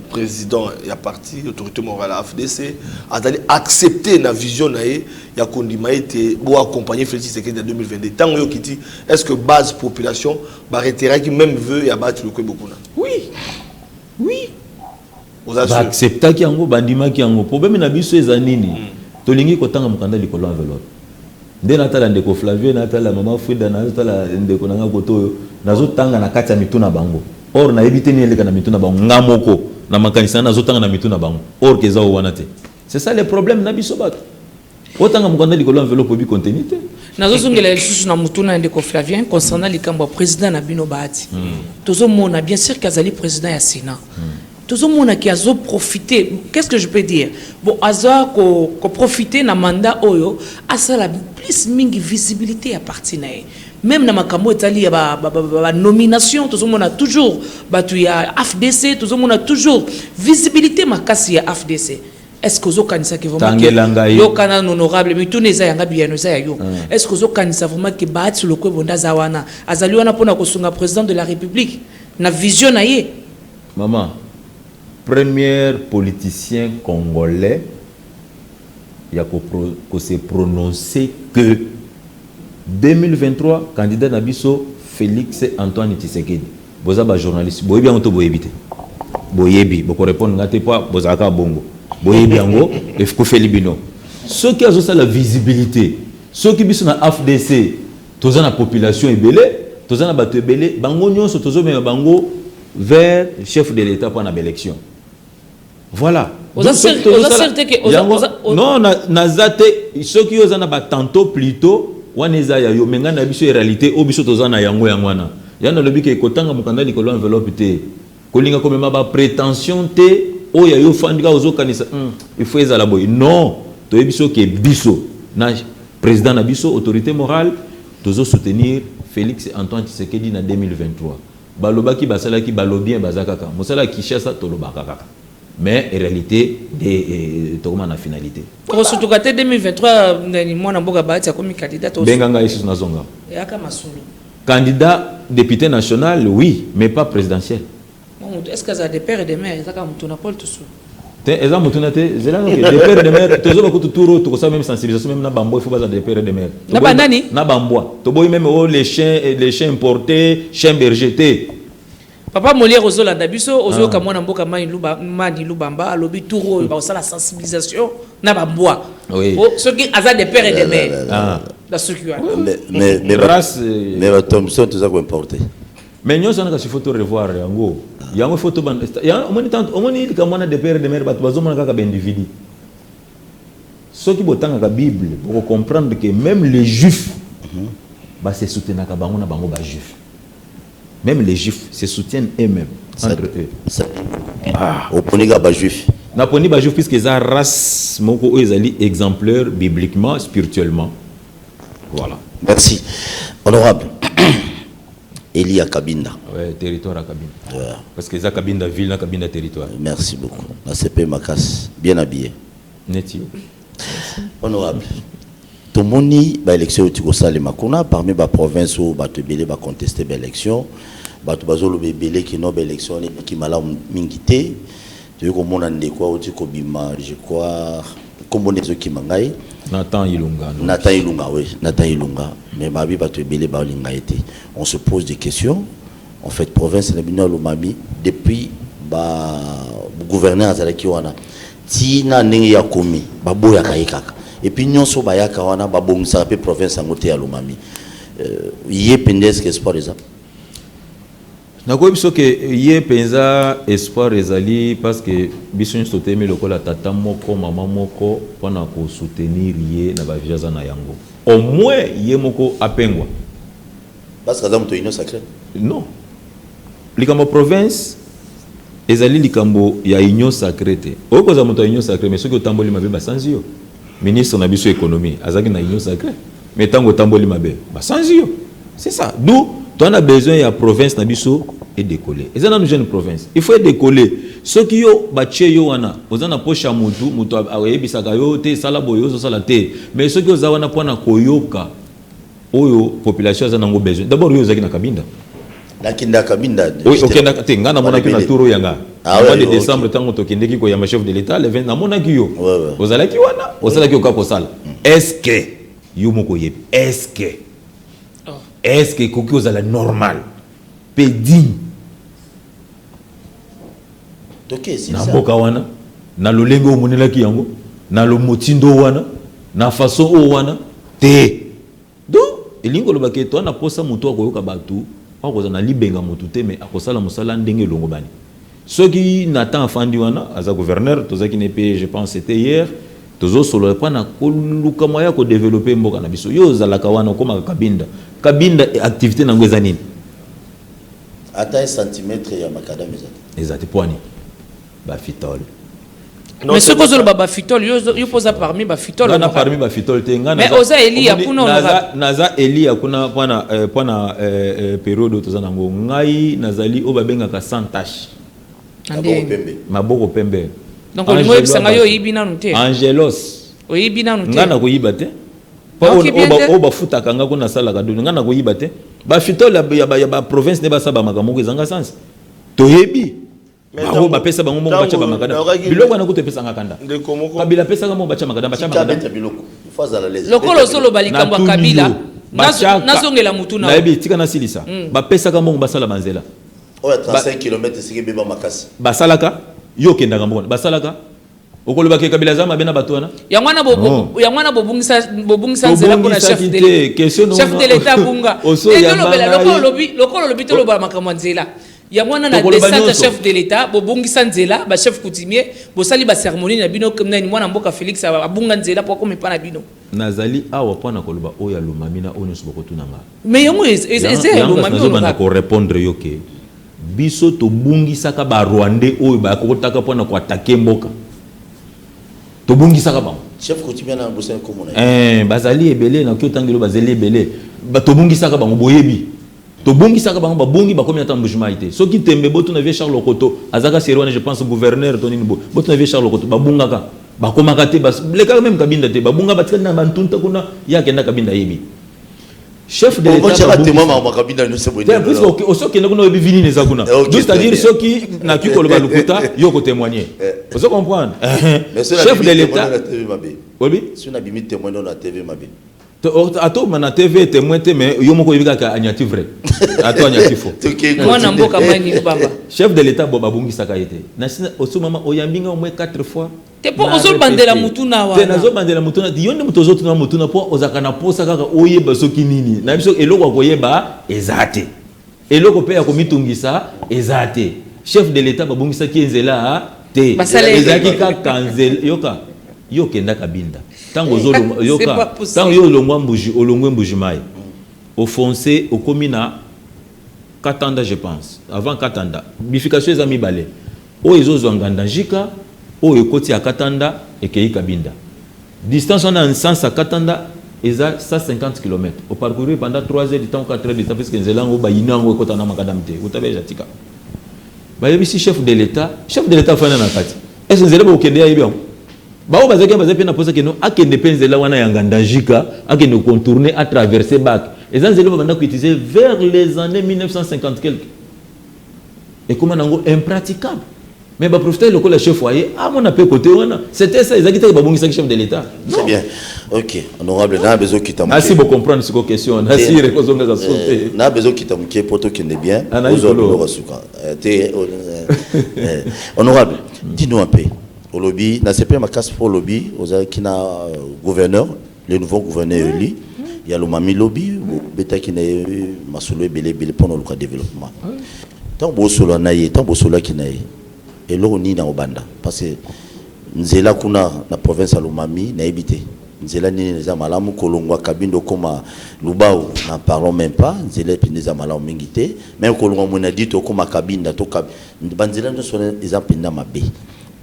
président et à parti autorité morale AFDC a accepté la vision naé ya kondima été pour accompagner Félix Tshisekedi en 2022. Tant que Kiti, est-ce que base population barretera qui même veut ya Bati Lukwe Bokuna? Oui. Vous acceptez qu'il y a un bandima qui a un problème na biso ezanini. Tolingi kotanga mukanda likolo enveloppe. Dès natala ndeko Flavie natala maman Frida natala ndeko nanga koto nazo tanga na kati ya mituna bango. Or na ebite ni eleka na mituna bango ngamoko na makanisa nazo tanga na mituna bango. Or keza wana te. C'est ça le problème na biso bato. Otanga mukanda likolo enveloppe bi contenite. Nazo zongela lisusu na mutuna ndeko Flavien concernant likambo président na Bino Bahati. Tozo mona bien sûr qu'azali président ya Sénat. Tozo mona qui azo profiter. Qu'est-ce que je peux dire? Bon azo ko profiter na mandat oyo asala plus mingi visibilité à parti nae. même na makambo etali ya nomination tozomona toujours batu ya AFDC tozomona toujours visibilité makasi ya AFDC. Est-ce que vous kanisa que vraiment yo kana honorable mais tout neza yanga biyano za yo est-ce que vous kanisa vraiment que baati le kwebonda zawana azali wana pona kosunga président de la République na vision na ye maman premier politicien congolais ya ko se prononcer que 2023 candidat nabiso Félix Antoine Tshisekedi boza ba journaliste boyebi en to boyebité boyebi boko répondre ngate pas bozaka bongo boyebi yango efiko felibino ceux qui ont la visibilité ceux qui biso na AFDC toza na population ebele toza na bato ebele bango nyonso tozo mema bango vers chef de l'état pour na élection voilà non nazate ceux qui ont na tantôt plutôt waneza ya yo menga na biso réalité o biso toza na yango yangwana yana lobi ke kotanga mukanda likolo enveloppe te kolinga komema ba prétention te o ya yo fandika ozo kanisa il faut ezala boy non to biso ke biso na président na biso autorité morale tozo soutenir Félix Antoine Tshisekedi na 2023 balobaki basalaki balobien bazakaka mosala Kinshasa tolobaka kaka mais en réalité des tourments na finalité ko surtout que 2023 ni mwana mboka baati ya komi candidat benganga ici na zonga yaka masulu candidat député national oui mais pas présidentiel. Est-ce que ça a des pères et des mères? Ça comme tout n'importe tout. Exemple, tu n'as des pères et des mères. Tu as beaucoup de tours, tu as même sensibilisation, même na bambo, il faut pas des pères et des mères. Na bandani? Na bambo. Tu as même les chiens importés, chiens bergetés. Papa Molière aux Hollandais, biso aux ka mwana mboka mani lubamba, alobi touro, ba la sensibilisation na bambo. Oui. Ceux qui a des pères et des mères. La structure. Mais Thompson tout ça quoi importé. Mais nous on a kasi photo revoir yango. Yango photo ban ya omoni il kamona de père de mère bat bazoma kaka ba individu. Ceux qui botanga ka Bible pour comprendre que même les juifs ba se soutenir ka bango na bango ba juif. Même les juifs se soutiennent eux-mêmes entre eux. Oponiga ba juif. Na poni ba juif puisque za race moko ezali exemplaire bibliquement, spirituellement. Voilà. Merci. Honorable Elia Kabinda. Oui, territoire à Kabinda. Ouais. Parce que ça Kabinda ville, na Kabinda territoire. Merci beaucoup. La CP Makas, bien habillé. Netio. Honorable. Tout le monde a élection au Makuna parmi les provinces où il va contester l'élection. Il y a qui n'ont pas élection qui m'a mingité. Tu veux qu'on ait quoi je crois comme on est qui mangaï. Nathan Ilunga. Nathan Ilunga, oui. Nathan Ilunga. Mais ma vie va te belé par l'ingéité. On se pose des questions. En fait, province de l'Omami, depuis le gouverneur Azalakiwana, Tina Nengia Komi, Babo Yakaïkaka. Et puis, nous sommes à Yakawana, Babong Sarapé, province à Moté à l'Omami. Yé Pendes, espoir des nakoyebi soki ye penza espoir ezali parce que biso nyonso totemi lokola tata moko mama moko mpona kosoutenir ye na baviaza na yango au moins ye moko apengwa parce que aza union sacrée non likambo province ezali likambo ya union sacrée te okoza moto ya union sacrée mais soki otamboli mabe basanzi yo ministre na biso économie azaki na union sacrée mais ntango otamboli mabe basanzi yo c'est ça d'où on a besoin de la province nabiso et décoller. Et ça dans une jeune province. Il faut décoller. Ceux qui yo baché yo wana, aux ana pocha mutu awe bisaka yo te sala boyo so sala te. Mais ceux qui os wana pona koyoka oyo population za nango besoin. D'abord yo zaki na Kabinda. Na kinda Kabinda. Oui, OK na te ngana mona ki na turo yanga. Mois de décembre tango to kindeki ko ya chef de l'état le 20 na mona ki yo. Ozala ki wana, ozala ki okako sala. Est-ce que yo moko yeb? Est-ce que Koki aux la normal pédigne ok c'est na ça boka wana na lolengo monela ki yango na lo motindo wana na façon o wana te do elingo loba ke to na posa mutu akoyoka batu akoza na libenga mutu te mais akosala musala ndenge longo bani soki Nathan afandi wana aza gouverneur tozaki nepe je pense c'était hier tozo solo pa na koluka moya ko développer mboka na biso yo zalaka wana koma Kabinda activité na ngweza nini ata un centimètre ya makadam ezati poani ba fitol mais ce que le baba fitol yo posa parmi ba fitol na parmi ba fitol te nga mais oza eli akuna naza eli akuna pana période tozana ngo ngai nazali o babengaka sans tache maboko pembe donc o lingo ebisanga yo yibina nute angelos o yibina nute nga na ko yibate pa o bafutaka nga ko na sala ka doni nga na ko yibate ba fitol ya ba province ne ba saba makamoko ezanga sans toyebi Baho bapesa bango mongo bacha bamakada biloko na kutepesa ngakanda kabila pesa nga mongo bacha makada lokolo solo balikambo kabila nazongela mutu na ebi tika na silisa bapesa ka mongo basala banzela oya 35 km sike beba makasi basalaka yo kendanga mbona basalaka okoloba ke kabila zama bena batwana yangwana bobungisa nzela kuna chef de l'état bunga lokolo lobi to loba makambo nzela yangwana na descente chef de l'état bobungisa nzela ba chef coutumier bosali ba cérémonie na bino comme nani mwana mboka Félix abunga nzela pour comme pana bino nazali awa pona koloba oya lumamina ono sobokotunanga mais yango eze lumamina on ko répondre yoke biso to bungisaka ba rwandais oyo ba kokotaka pona ko attaquer mboka to bungisaka ba chef coutumier na bosen komona bazali ebele na kyotangelo bazali ebele ba to bungisaka bango boyebi to bungisaka bango babungi bakomi ata mbujuma ite soki tembe boto na vie Charles Lokoto azaka serwana je pense gouverneur tonini bo boto na vie Charles Lokoto babungaka bakomaka te leka même kabinda te babunga batikana na bantunta kuna yake na kabinda yebi chef de l'état babunga kabinda no sebo ite plus osoki na kuna bivini neza kuna c'est-à-dire soki na kiko loba lukuta yo ko témoigner vous comprendre chef de l'état obi si on a bimi témoin dans la TV mabe ato mana TV témoin te mais yo moko yebika ka anyati vrai ato anyati faux mwana mboka mani baba chef de l'état boba bungisa ka ite na sina osumama oyambinga au moins 4 fois te po ozo bandela mutuna wa te nazo bandela mutuna yonde mutozo tuna mutuna po ozaka na posa kaka oyeba soki nini na biso eloko koyeba ezate eloko pe ya komitungisa ezate chef de l'état babungisa ki nzela te ezaki ka kanzel yoka yo kenda kabinda tango zolo yoka tango yo longwa mbuji olongwe mbuji mai offensé au komina katanda je pense avant katanda bification ezami balé o ezozo nganda jika o ekoti ya katanda ekei kabinda distance on a un sens à katanda eza 150 km au parcourir pendant 3 heures du temps 4 heures du temps parce que nzelango ba yinango ekota na makadamte utabe jatika ba yebisi chef de l'état fana na kati est-ce nzela ba okende ya yebio bao bazaki bazapi na posa keno akende penzela wana yanga ndajika akende contourner à traverser bac et ça nzela banda ko utiliser vers les années 1950 quelques et comment nango impraticable mais ba profiter le la chef foyer à mon appel côté wana c'était ça ezaki te babongisa chef de l'état c'est bien OK honorable na besoin kita muke asi bo comprendre ce question na si rekozonga za sauter na besoin kita muke poto kende bien ozo suka te honorable dis-nous un peu au lobby, n'a pas ma casse pour lobby, aux Akina gouverneur, le nouveau gouverneur élu, il y a le Mami lobby, bêta qui n'est ma solo belé pendant le développement. Tant beau solo naïe, tant beau solo qui naïe, et l'eau ni na obanda, parce que Nzela kuna na province à l'Omami n'a habité. Nzela ni les amalamu kolongwa kabindo koma lubao n'en parlons même pas. Nzela puis les amalamu mingité, même kolongwa mona dit to koma kabinda to kab, banzela no sona les apinda mabe.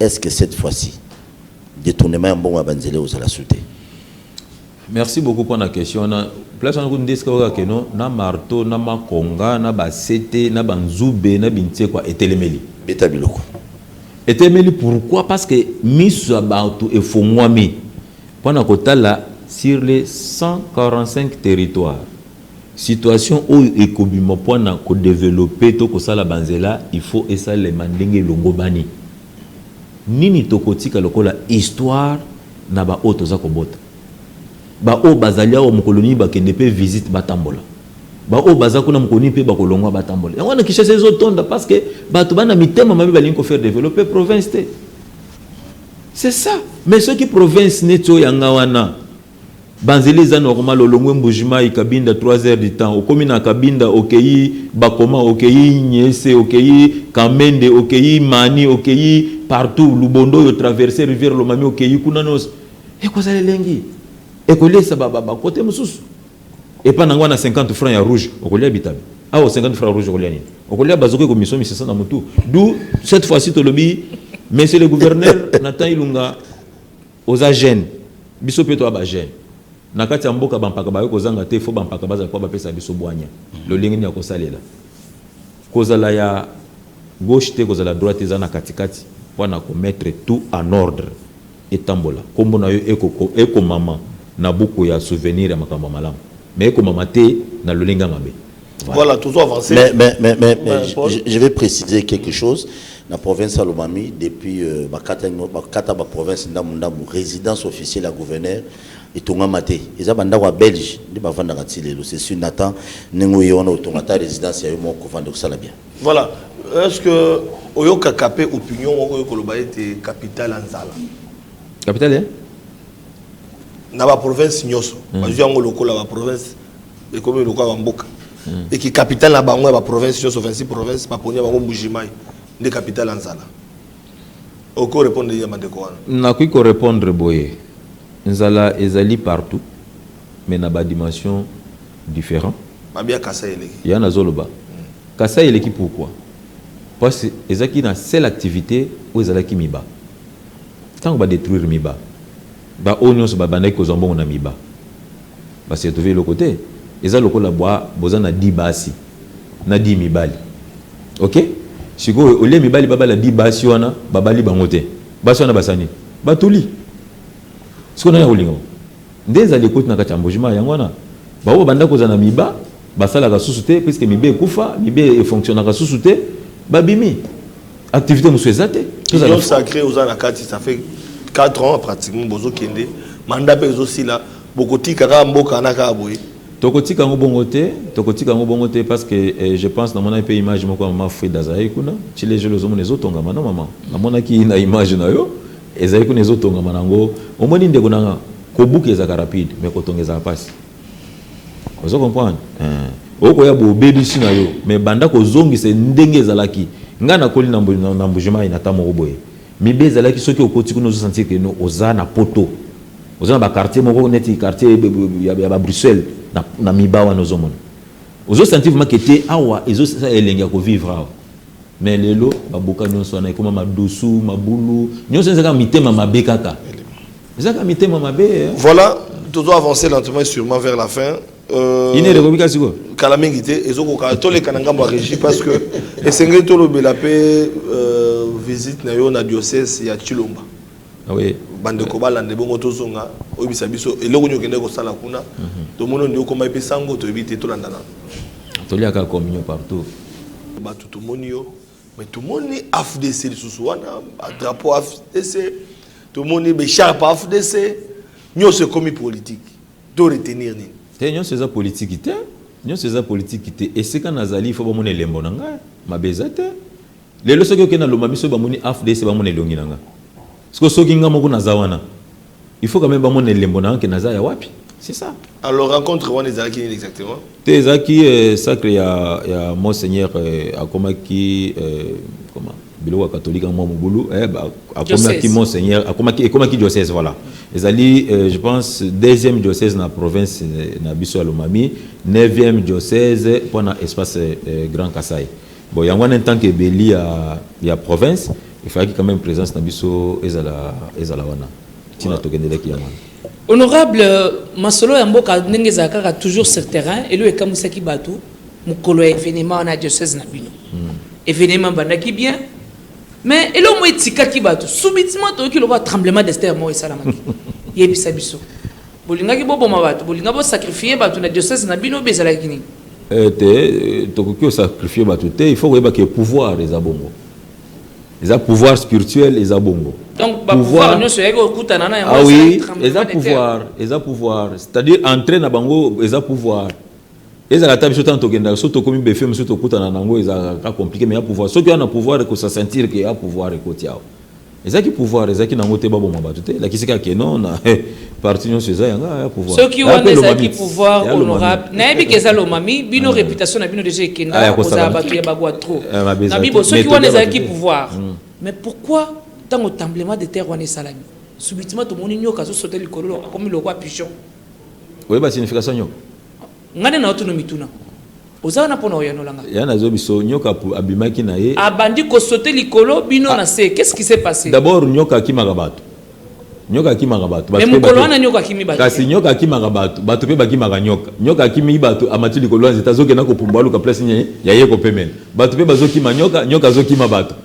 Est-ce que cette fois-ci, détournement bon à Banzele aux la sauté? Merci beaucoup pour la question. Place on a dit que non, na marteau, na makonga, na basete, na banzoube, na bintie quoi, et téléméli. Betabiloko. Et téléméli pourquoi? Parce que mis abatou et faut moi mi. Pendant que là sur les 145 territoires, situation où économie point na ko développer to ko sala Banzela, il faut essa les mandenge longo bani. Nini tokotika lokola histoire na ba oto za kobota ba o bazalia o mukoloni ba kende pe visite batambola ba o baza kuna mukoni pe ba kolongwa batambola yango na kishese zo tonda parce que bato bana mitema mabi ba linko faire développer province te c'est ça mais ceux qui province neto yanga wana banzeli za normal lolongwe mbujima ikabinda 3 heures du temps okomi na kabinda okei bakoma okei nyese okei kamende okei mani okei partout lubondo yo traverser rivière lomami okei kuna nos ekozale lengi ekolesa baba côté mususu et pas nangwa na 50 francs ya rouge okolia bitabe ah 50 francs rouge okolia nini okolia bazoko ko mission misesa na mutu d'où cette fois-ci to lobi Monsieur le gouverneur, Nathan Ilunga, aux agents, biso peto aba jeune. Nakati ya mboka bampaka bayo kozanga te fo bampaka baza kwa bapesa biso boanya. Le lingini ya kosalela. Kozala ya gauche te kozala droite za na katikati wana ko mettre tout en ordre etambola. Kombo na yo eko mama na buku ya souvenir ya makamba malamu. Mais eko mama te na lolinga mabe. Voilà, toujours avancé. Mais je vais préciser quelque chose. La province de Lomami, depuis la province de résidence officielle à gouverneur, et tout le monde ils ont un Belge, c'est sur Nathan, nous avons une résidence et nous avons bien. Voilà. Est-ce que vous avez capé opinion de la capitale Anzala? Capitale, hein? Dans la province Nyoso, je suis la province et comme le cas Mboka. Et qui capitale la banque la province Nyoso, 26 provinces, pas pour nous Mbujimai, de capitale Anzala. Oko répondre à Mandekouana. Na ko répondre boye. Nzala ezali partout, mais na ba dimension différente. Mabia Kassa eleki. Il y a na zoloba. Kassa eleki pourquoi? Parce que ezaki na seule activité où ezalaki miba. Tant qu'on va détruire miba, ba onions ba bandaki ko zombo na miba. Ba se trouver le côté. Eza lokola bois boza na 10 basi. Na 10 mibali. OK? Siko ole mibali baba la 10 basi wana babali bangote. Basi wana basani. Batuli. Siko na yolingo. Ndeza l'écoute na kachambojima yangwana. Ba o banda ko za na miba, basala ka susute puisque mibe kufa, mibe fonctionne ka susute, babimi. Activité muswezate. Ils sacré aux anakati, ça fait 4 ans pratiquement bozo kende. Manda pe aussi là, bokoti kaka mboka naka boy. Tokotika ngo bongote parce que je pense dans mon pays image moko mama fouet dazaï kuna chile je les hommes les autres ngama non maman na mona ki na image na yo ezai kuna les autres ngama nango omoni ndeko nanga ko buke za rapide mais ko tongeza passe vous comprenez oko ya bo baby sina yo mais banda ko zongi se ndenge zalaki ngana koli na mbujima ina tamo boye mi bezalaki soki okoti kuna zo sentir que no ozana poto ozana ba quartier moko neti quartier ya Bruxelles na mibawa nos hommes. Aux autres sentiments qui étaient awa, ils ont ça elenga ko vivre. Mais lelo babuka nyonso na ekoma madusu, mabulu, nyonso nzaka mitema mabe kaka. Nzaka mitema mabe. Voilà, tout doit avancer lentement et sûrement vers la fin. Ine de kobika siko. Kala mengité ezoko ka tole kananga ba régie parce que esengé to lobela pe visite na yo na diocèse ya Chilomba. Ah oui. Bande ko balande bongo tozonga oyebisa biso eloko nyokende ko sala kuna to mono ndio ko mai pesango to ebite to landana to liaka communion partout ba tout monio mais tout moni AFDC lisusu wana drapeau AFDC tout moni be charpe AFDC nyo c'est comme politique to retenir ni te nyo c'est politique te nyo c'est politique te et c'est quand nazali faut ba mona lembo nanga mabezate lelo soki okena lomami so ba moni AFDC ba mona longi nanga. Parce que il faut quand même que wapi. C'est ça. Alors rencontre on est exactement. Tezaki sacre ya monseigneur akomaki comment bilo catholique en Mobulu akomaki monseigneur akomaki diocèse voilà. Ezali je pense deuxième diocèse na province na biso Lomami, 9e diocèse pour na espace Grand Kassai. Bon yangwana en tant que beli ya province il fallait quand même présence na biso ezala wana tina tokendele ki yamana honorable masolo ya mboka ndenge zakaka toujours sur terrain et le kamusaki batu mukolo événement na diocèse na bino événement bandaki bien mais elo mo etikaki batu subitement to ki lo ba tremblement de terre mo esalamaki yebisa biso bolingaki boboma batu bolinga bo sacrifier batu na diocèse na bino bezalaki ni to sacrifier batu te il faut que le pouvoir les abongo. Ils ont pouvoir spirituel, ils ont bongo. Donc, pouvoir, ah oui, ils ont pouvoir. C'est-à-dire, entrer dans bango, ils ont pouvoir. Ils ont la table sur le temps, surtout comme ils font, surtout quand ils ont compliqué, mais ils ont pouvoir. Ceux qui ont pouvoir, ils se sentir qu'il y a pouvoir. Ils ont pouvoir, ils ont n'ont pas bon mabatute. La qui c'est que non, parti non c'est ça, il y a pouvoir. Ceux qui ont des pouvoir honorable, n'aimez que ça l'omami, bino réputation, bino déjà kenda, vous avez battu ya bagua trop. Nabibo, ceux qui ont des pouvoir. Mais pourquoi tant au tremblement de terre on est salami? Subitement tout le monde nyoka so sauter le comme le roi pigeon. Oui, bah signification nyoka. Ngane na autonomie tuna. ozana pona oyanolanga ya nazo biso nyoka abimaki na ye abandi ko sauter likolo bino na se qu'est-ce qui s'est passé d'abord nyoka kimaka bato nyoka kimaka bato mais mukolo wana nyoka kimi bato kasi nyoka kimaka bato bato pe bakimaka nyoka kimi bato amati likolo ya zeta zoke na ko pumba luka place nye ya ye ko pemene bato pe bazokima nyoka zokima bato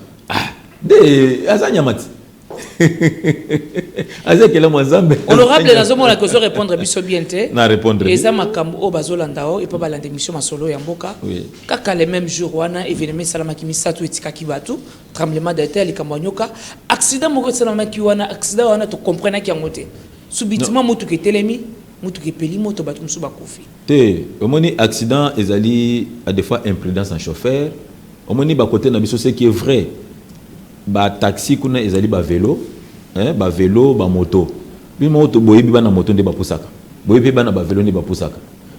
de azanya mati azekela mwazambe honorable nazomona que zo répondre biso bien te na répondre eza makambo o bazolanda o et pas balanda émission masolo ya mboka kaka les mêmes jours wana événement salamaki misatu etikaki bato tremblement de terre likambo nyoka accident moko salamaki wana accident wana to comprendre ki yango te subitement motu ke telemi motu ke peli moto bato musu bakufi te omoni accident ezali à des fois imprudence en chauffeur omoni ba côté na biso ce qui est vrai ba taxi kuna ezali ba vélo ba vélo ba moto bi moto boyebi bana moto nde ba pusaka boyebi bana ba vélo nde ba pusaka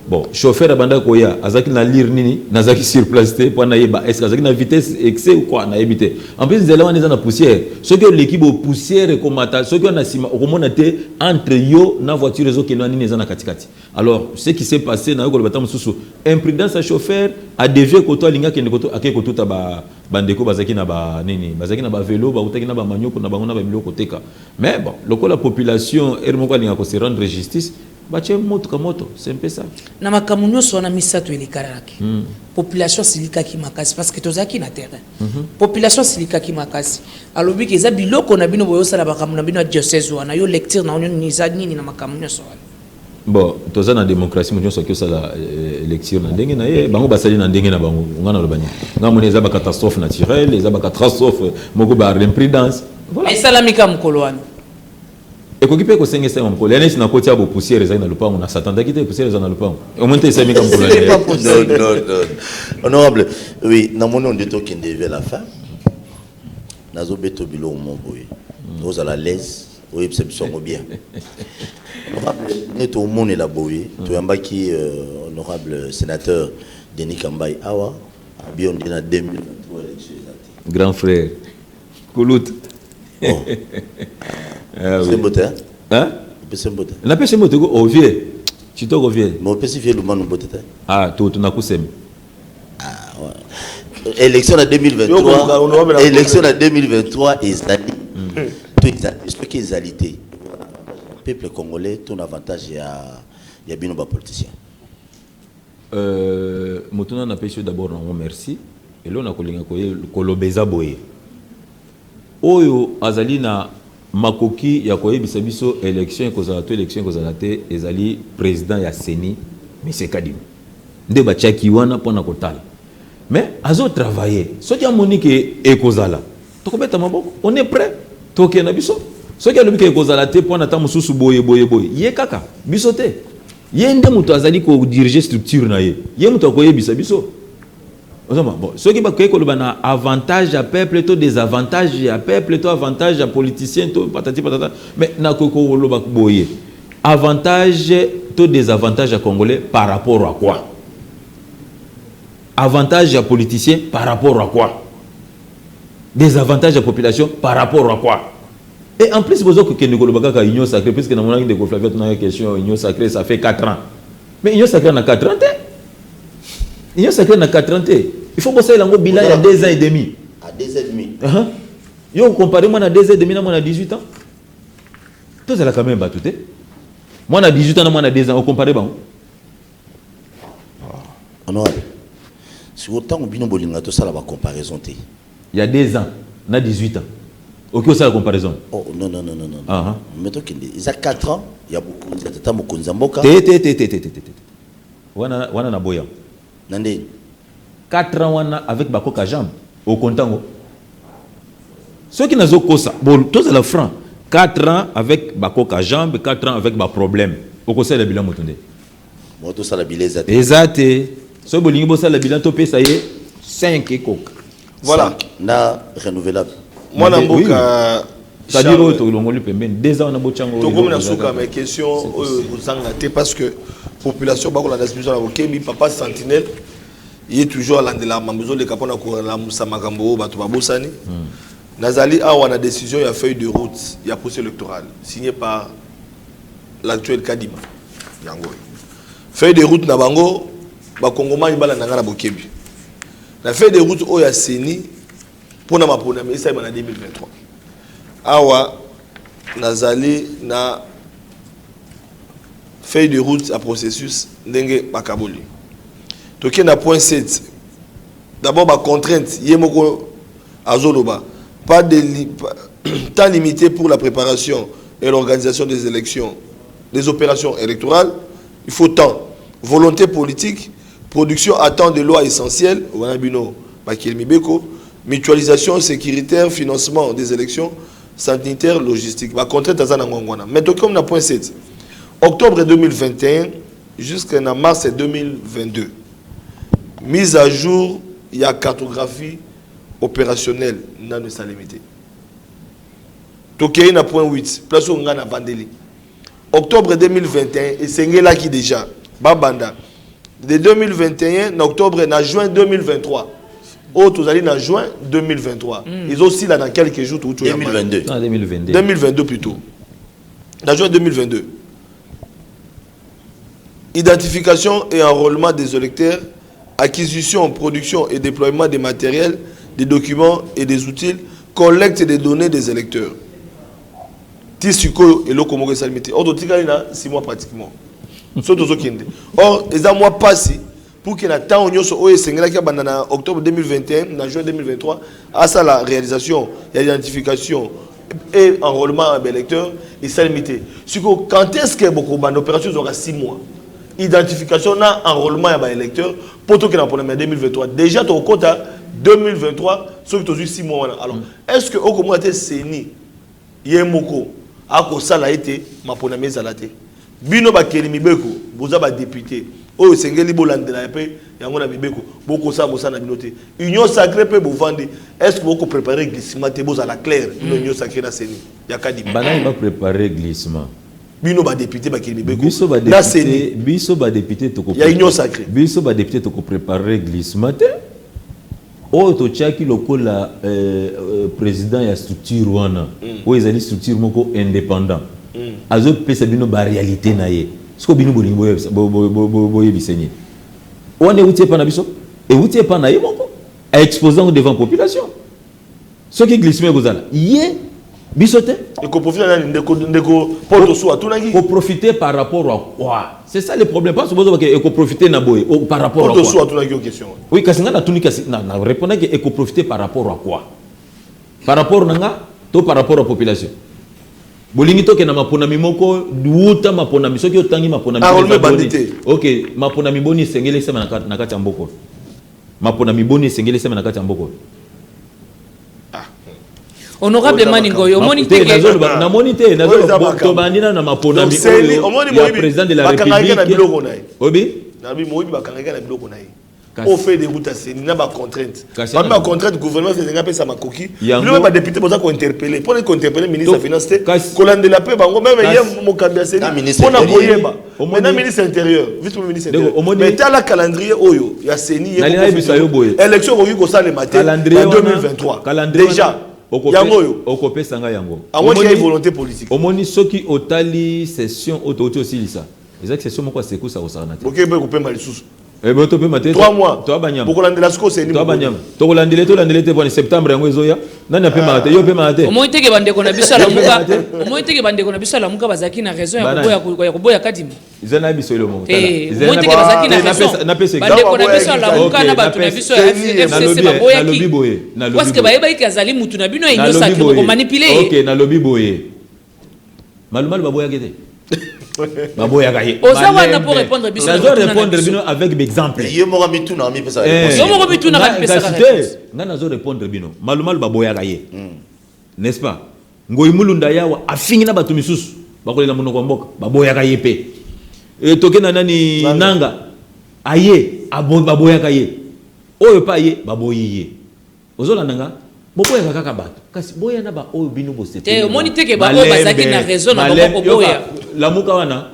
bon chauffeur abanda koya azaki na lire nini nazaki sur place te pour na yeba est-ce azaki na vitesse excès ou quoi na yebite en plus zela wana na poussière ce que l'équipe poussière komata ce que na sima okomona te entre yo na voiture ezo keno nini ezana katikati alors ce qui s'est passé na ko le batam susu imprudence à chauffeur a dévié koto linga kende koto akeko tuta ba bandeko bazaki na ba nini bazaki na ba vélo ba utaki na ba manyoko na bango na ba miloko teka mais bon loko la population ermoko linga ko se rendre justice bache moto ka moto c'est un peu ça na makamu nyoso na misato elikaraki population silikaki makasi parce que tozaki na terrain population silikaki makasi alobi ke za biloko na bino boyosa la bakamu na bino diocèse wana yo lecture na onyo niza nini na makamu nyoso bon toza na démocratie mo nyoso kyosa la lecture na ndenge na ye bango basali na ndenge na bango ngana lo bani ngamone za ba catastrophe naturelle za ba catastrophe moko ba imprudence voilà et salamika mukolo wana ekoki pe ko sengesa mukolo yana sina koti abo poussière ezali na lupango na satanda kite poussière ezali na lupango au moins te mika mukolo non honorable oui na mono ndeto kende vers la fin nazo beto bilo mo boy aux à la l'aise oui c'est bien honorable neto mone la boy to yambaki honorable sénateur Denis Kambai awa bien on na 2023 élection grand frère Koulout c'est beau hein c'est beau na pese moto ko ovier tu to ovier mo pese vie lumanu beau to na kusemi élection en 2023 élection en 2023 ezali ce qui est égalité peuple congolais ton avantage ya bino ba politicien motuna na pese d'abord na merci et là on a kolinga kolobeza boye oyo azali na makoki ya koyebisa biso élection kozala to élection kozala te ezali président ya Seni monsieur Kadima nde bachaki wana pona kotala mais azo travailler soki amonique ekozala tokobeta maboko on est prêt toke na biso soki alobi ke ekozala te pona ta mususu boye ye kaka biso te ye nde muto azali ko diriger structure na ye muto akoyebisa biso. Bon, ceux qui ont un avantage à peuple, tout désavantage à peuple, tout avantage à politicien, tout patati patata. Mais n'a boye. Avantage, tout désavantage à Congolais par rapport à quoi? Avantage à politicien par rapport à quoi? Désavantage à population par rapport à quoi? Et en plus, vous avez que nous avons une union sacrée, puisque nous avons une question, union sacrée, ça fait 4 ans. Mais union sacrée, on a 4 ans. Il y a sacré na 4 ans. Il faut bosser le bilan il y a 2 ans et demi. À 2 ans et demi. Yo comparé moi na 2 ans et demi na moi na 18 ans. Tout ça là quand même pas tout est. Moi na 18 ans moi na 2 ans on comparé bon. Honorable. Si autant on bino bolinga to ça la comparaison té. Il y a 2 ans na 18 ans. OK ça la comparaison. Oh non. Mais toi il y a 4 ans, il y a beaucoup de tata mokonza mboka. Wana na boya. Nande 4 ans wana avec bakoka jambe au contango. Ceux qui n'ont pas ça, bon, tous la franc. 4 ans avec bakoka jambe, 4 ans avec ba problème. Au conseil le bilan motonde. Moi tout ça la bilan exact. Exact. Ce bolingi bossa le bilan topé ça y est 5 ekok. Voilà. Na renouvelable. Moi na mboka ça dit auto longoli pembeni 2 ans na bochango. To comme na suka mes questions uzanga parce que population bako la discussion na Kembi papa sentinelle il est toujours à l'andela mambezo le kapona ko la musamakambo bato babosani nazali awa na décision ya feuille de route ya procès électoral signé par l'actuel Kadima yango feuille de route na bango ba Congomani bala nanga na bokebi. La feuille de route oya seni pour na mapona mais ça en 2023. Awa nazali na feuille de route à processus ndenge bakaboli. Toké na point 7. D'abord ba contrainte yemoko azoloba pas de temps limité pour la préparation et l'organisation des élections, des opérations électorales. Il faut temps, volonté politique, production à temps de lois essentielles, mutualisation sécuritaire, financement des élections, sanitaire, logistique. Maintenant, comme on a point 7, octobre 2021 jusqu'à mars 2022, mise à jour, il y a cartographie opérationnelle dans le salimité. Tokei na point 8, place où on a Vandeli. Octobre 2021, et c'est là qui déjà, Babanda. De 2021, en octobre, en juin 2023. Autres allés en juin 2023. Ils ont aussi là dans quelques jours. 2022. Non, 2022. 2022 plutôt. En juin 2022. Identification et enrôlement des électeurs, acquisition, production et déploiement des matériels, des documents et des outils, collecte des données des électeurs. Tisuko et l'Okomore Salimité. Or, il y a 6 mois pratiquement. Or, les mois passés, pour qu'il y ait un temps où il y a en octobre 2021, en juin 2023, à ça la réalisation, l'identification et enrôlement des électeurs et salimité. Quand est-ce que beaucoup d'opérations aura 6 mois? Identification, enrôlement des électeurs, pour tout qu'il y ait un problème en 2023. Déjà, ton compte à 2023, ce qui est 6 mois. Alors, est-ce que au Congo été séni, Yemoko, à cause ça a été ma ponamé zalate. Bino ba kelimi beko, boza ba député. Oh sengeli bolande la paix, yango na bibeko. Boko ça bosa na binoté. Union sacrée peut vous vendre. Est-ce que vous préparez glissement te boza la claire, union sacrée na séni. Yakadi. Bana va préparer glissement. Bino ba député ba kelimi beko. Biso ba député, biso ba député to ko. Ya union sacrée. Biso ba député to ko préparer glissement te. Oh to chaki lokola président ya structure wana. O ezali structure moko indépendant. Azo pesa bino ba réalité na ye. Sko bino bolingo boye bisenye. On est outé pa na biso et outé pa na ye moko a exposant devant population. Ce qui glissement gozala. Yé biso te et ko profiter na ndeko poto so atunaki. Ko profiter par rapport à quoi? C'est ça le problème. Pas supposé que ko profiter na boye par rapport à quoi? Poto so atunaki aux questions. Oui, kasinga na tunika na répondre que ko profiter par rapport à quoi? Par rapport nanga to par rapport à population. Bolingi to ke na mapona mimoko duuta mapona misoki otangi mapona miboni. OK, mapona miboni sengele sema na kati mboko. Mapona miboni sengele sema na kati mboko. Honorable Maningoyo, monité na monité na to bandina na mapona miboni. Le président de la République. Obi? Na bi moyibi bakangaka na biloko na ye. Au fait des routes à Séni, il y a des contraintes. Parmi les contraintes, le gouvernement fait des appels à ma coquille. Il y a des députés qui ont interpellé. Pour les interpeller, le ministre de la Finance, Colin de la Paix, même il y a mon candidat Séni. Pour la Boyeba. Maintenant, le ministre intérieur, vice-premier ministre intérieur. Mais il y a le calendrier, il y a Séni. Élection au Yugo le matin en 2023. Déjà. Yango okopé sanga yango. À moins qu'il y ait volonté politique. Au moins, ceux qui ont tali session autorité aussi lisa. Les accessions moi quoi c'est quoi ça au sarnati. OK, peut couper mal sous. Eh ben tu peux mater 3 mois. Toi banyam. Pour landela sko c'est ni. Toi banyam. To landele te pour septembre yango ezoya. Nani pe mater, yo pe mater. Au moins teke bande ko na biso la muka. Au moins teke bande ko na biso la muka bazaki na raison ya koboya kadimi. Izana biso le mongo. Au moins teke bazaki na raison. Na pese bande ko na biso la muka na batu na biso ya FCC baboya ki. Na lobi. Parce que bayeba ki azali mutu na bino inyo sacré ko manipuler. OK, na lobi boye. Malumal baboya gete. Baboya gaye. Ozawana pour répondre biso. Je dois répondre bino avec exemple. Yo mo mitu na mi pesa. Yo mo mitu na pesa. Ngana zo répondre bino. Malumal baboya gaye. N'est-ce pas? Ngoyi mulunda yawa afingi na batu misusu. Bakolela monoko mboka. Baboya gaye pe. E tokena nani nanga. Aye baboya gaye. Oyo pa ye baboyiye. Ozola nanga boboya kaka bato. Kasi boya na ba oyo bino bosete. Te omoni teke ba oyo bazaki na raison na boko boya. Lamuka wana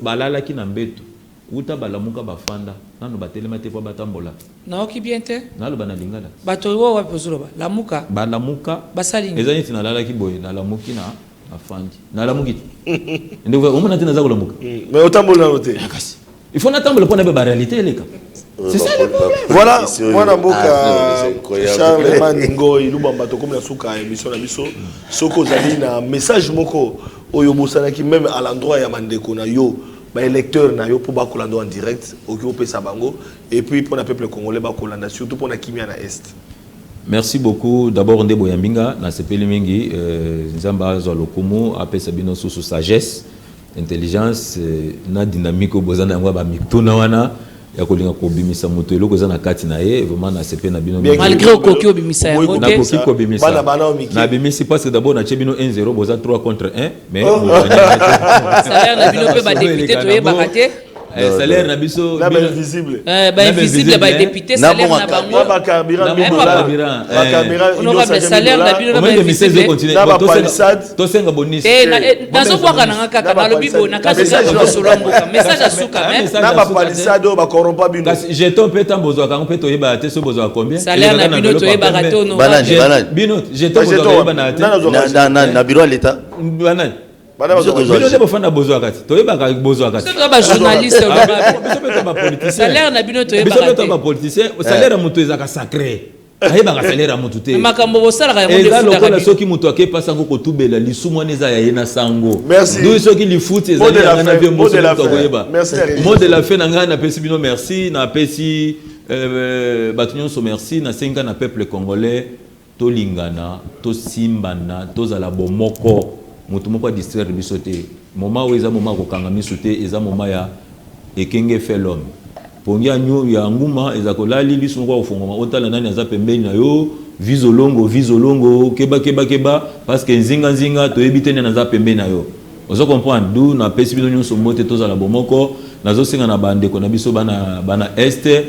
balala ki na mbeto. Uta balamuka bafanda. Nanu batelema te po batambola. Na oki bien te? Nalo bana lingala. Bato wo wa pozolo ba. Lamuka. Balamuka. Basalingi. Ezani tina lala ki boye na lamuki na afandi. Na lamuki. Ndeko omona tina za kulamuka. Mais otambola note. Kasi. Il faut attendre le point de la réalité, les gars. C'est ça le problème. Voilà, moi Namboka Charles Maningo Ilubamba to comme la souka émission na biso soko zali na message moko oyo bosana ki même à l'endroit ya mandeko na yo ba électeur na yo pour ba kolando en direct oki opesa bango et puis pour le peuple congolais ba kolanda surtout pour na kimia na est. Merci beaucoup. D'abord Ndebo Yambinga na sepeli mingi nzamba zo lokumu apesa bino sous sagesse, intelligence na dynamique bozana yango ba mituna wana. Ya kolinga ko bimisa moto eloko za na kati na ye vraiment na sepe na bino malgré okoki obimisa ya na koki ko bimisa na bimisi parce que d'abord na chebino 1-0 boza 3 contre 1 mais salaire na bino pe ba député to ye bakate salaire na biso na invisible ba invisible ba député salaire na bango ba carburant honorable salaire na bino ba invisible na ba palissade to senga bonus nazo bwaka na kaka na lobi bona kasi ka solomboka message asuka même na ba palissade ba corrompa bino kasi jeton pe tambozo ka pe to yeba te so bozo combien salaire na bino to yeba ka to no bino jeton bozo yeba na te na bureau à l'état banani bino te bofanda bozo kati to yeba ka bozo kati c'est ba journaliste biso pe to ba politicien salaire na bino to yeba biso pe to ba politicien salaire ya mutu ezaka sacré ayeba ka salaire ya mutu te makambo bosala ka yango eza lokola soki mutu ake pasa ngo kotubela lisumu wana eza ya ye na sango merci donc soki lifuti ezali ya na vie mboso mutu akoyeba merci mot de la fin na ngai napesi bino merci napesi bato nyonso merci nasenga na peuple congolais tolingana tosimbana tozala bomoko mutu moko distraire biso te moment oyo eza moment kokanga miso te eza moment ya ekenge fait l'homme pongi anyo ya nguma eza kolali liso moko ofungoma otala nani aza pembeni na yo vizolongo keba parce que nzinga toyebi te nani aza pembeni na yo ozo comprendre d'où na pesi bino nyonso mote tozala bomoko nazosenga na bandeko na biso bana este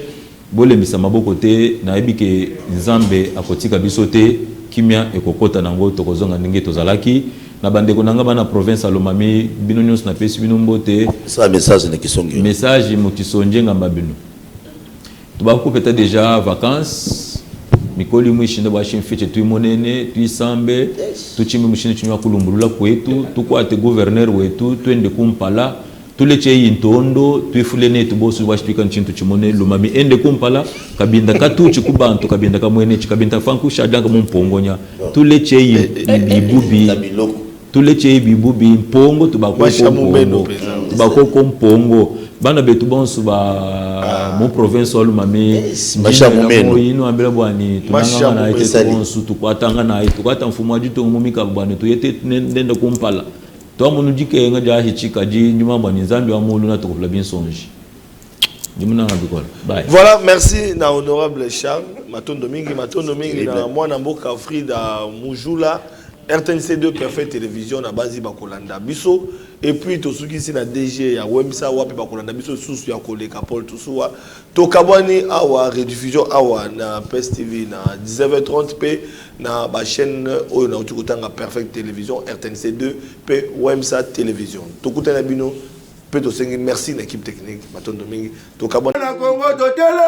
bolembisa maboko te nayebi ke nzambe akotika biso te kimia ekokota nango tokozonga ndenge tozalaki na bandeko nanga bana province alomami bino nyonso na pesi bino mbote ça message ne kisongi message motisonje ngamba bino tubako peut-être déjà vacances mikoli mwishinde bwa shimfiche tuimonene tuisambe tuchimbe mushine chinywa kulumbulula kwetu tukwate gouverneur wetu twende kumpala tuleche yintondo tuifulene tubosu bwashipika nchintu chimone lumami ende kumpala kabinda katuchi kubantu kabinda kamwene chikabinda fanku shadanga mumpongonya tuleche yibubi tuleche bibubi mpongo tubako mpongo bana betu bonso ba mo province olumami mo ino ambela bwani tunanga na ite bonso tukwatanga na ite tukwata mfumo ajito mumika bwani tuyete ndenda kumpala to munu dike nga ja hichika ji nyuma bwani nzambi wa mulu na tokopla bien songe dimuna ngabikola bye. Voilà, merci na honorable Charles matondo mingi na mwana mboka Frida Mujula RTNC2 Perfect Télévision na base bakolanda biso et puis to suki si na DG ya Wemsa wapi bakolanda biso susu ya koleka Paul Toussoua to kabwani awa rediffusion awa na PES TV na 19h30 p na ba chaîne oyo na utukutanga Perfect Télévision RTNC2 p Wemsa Télévision to kutana bino pe to sengi merci na équipe technique matondo mingi to kabwani na Congo to tele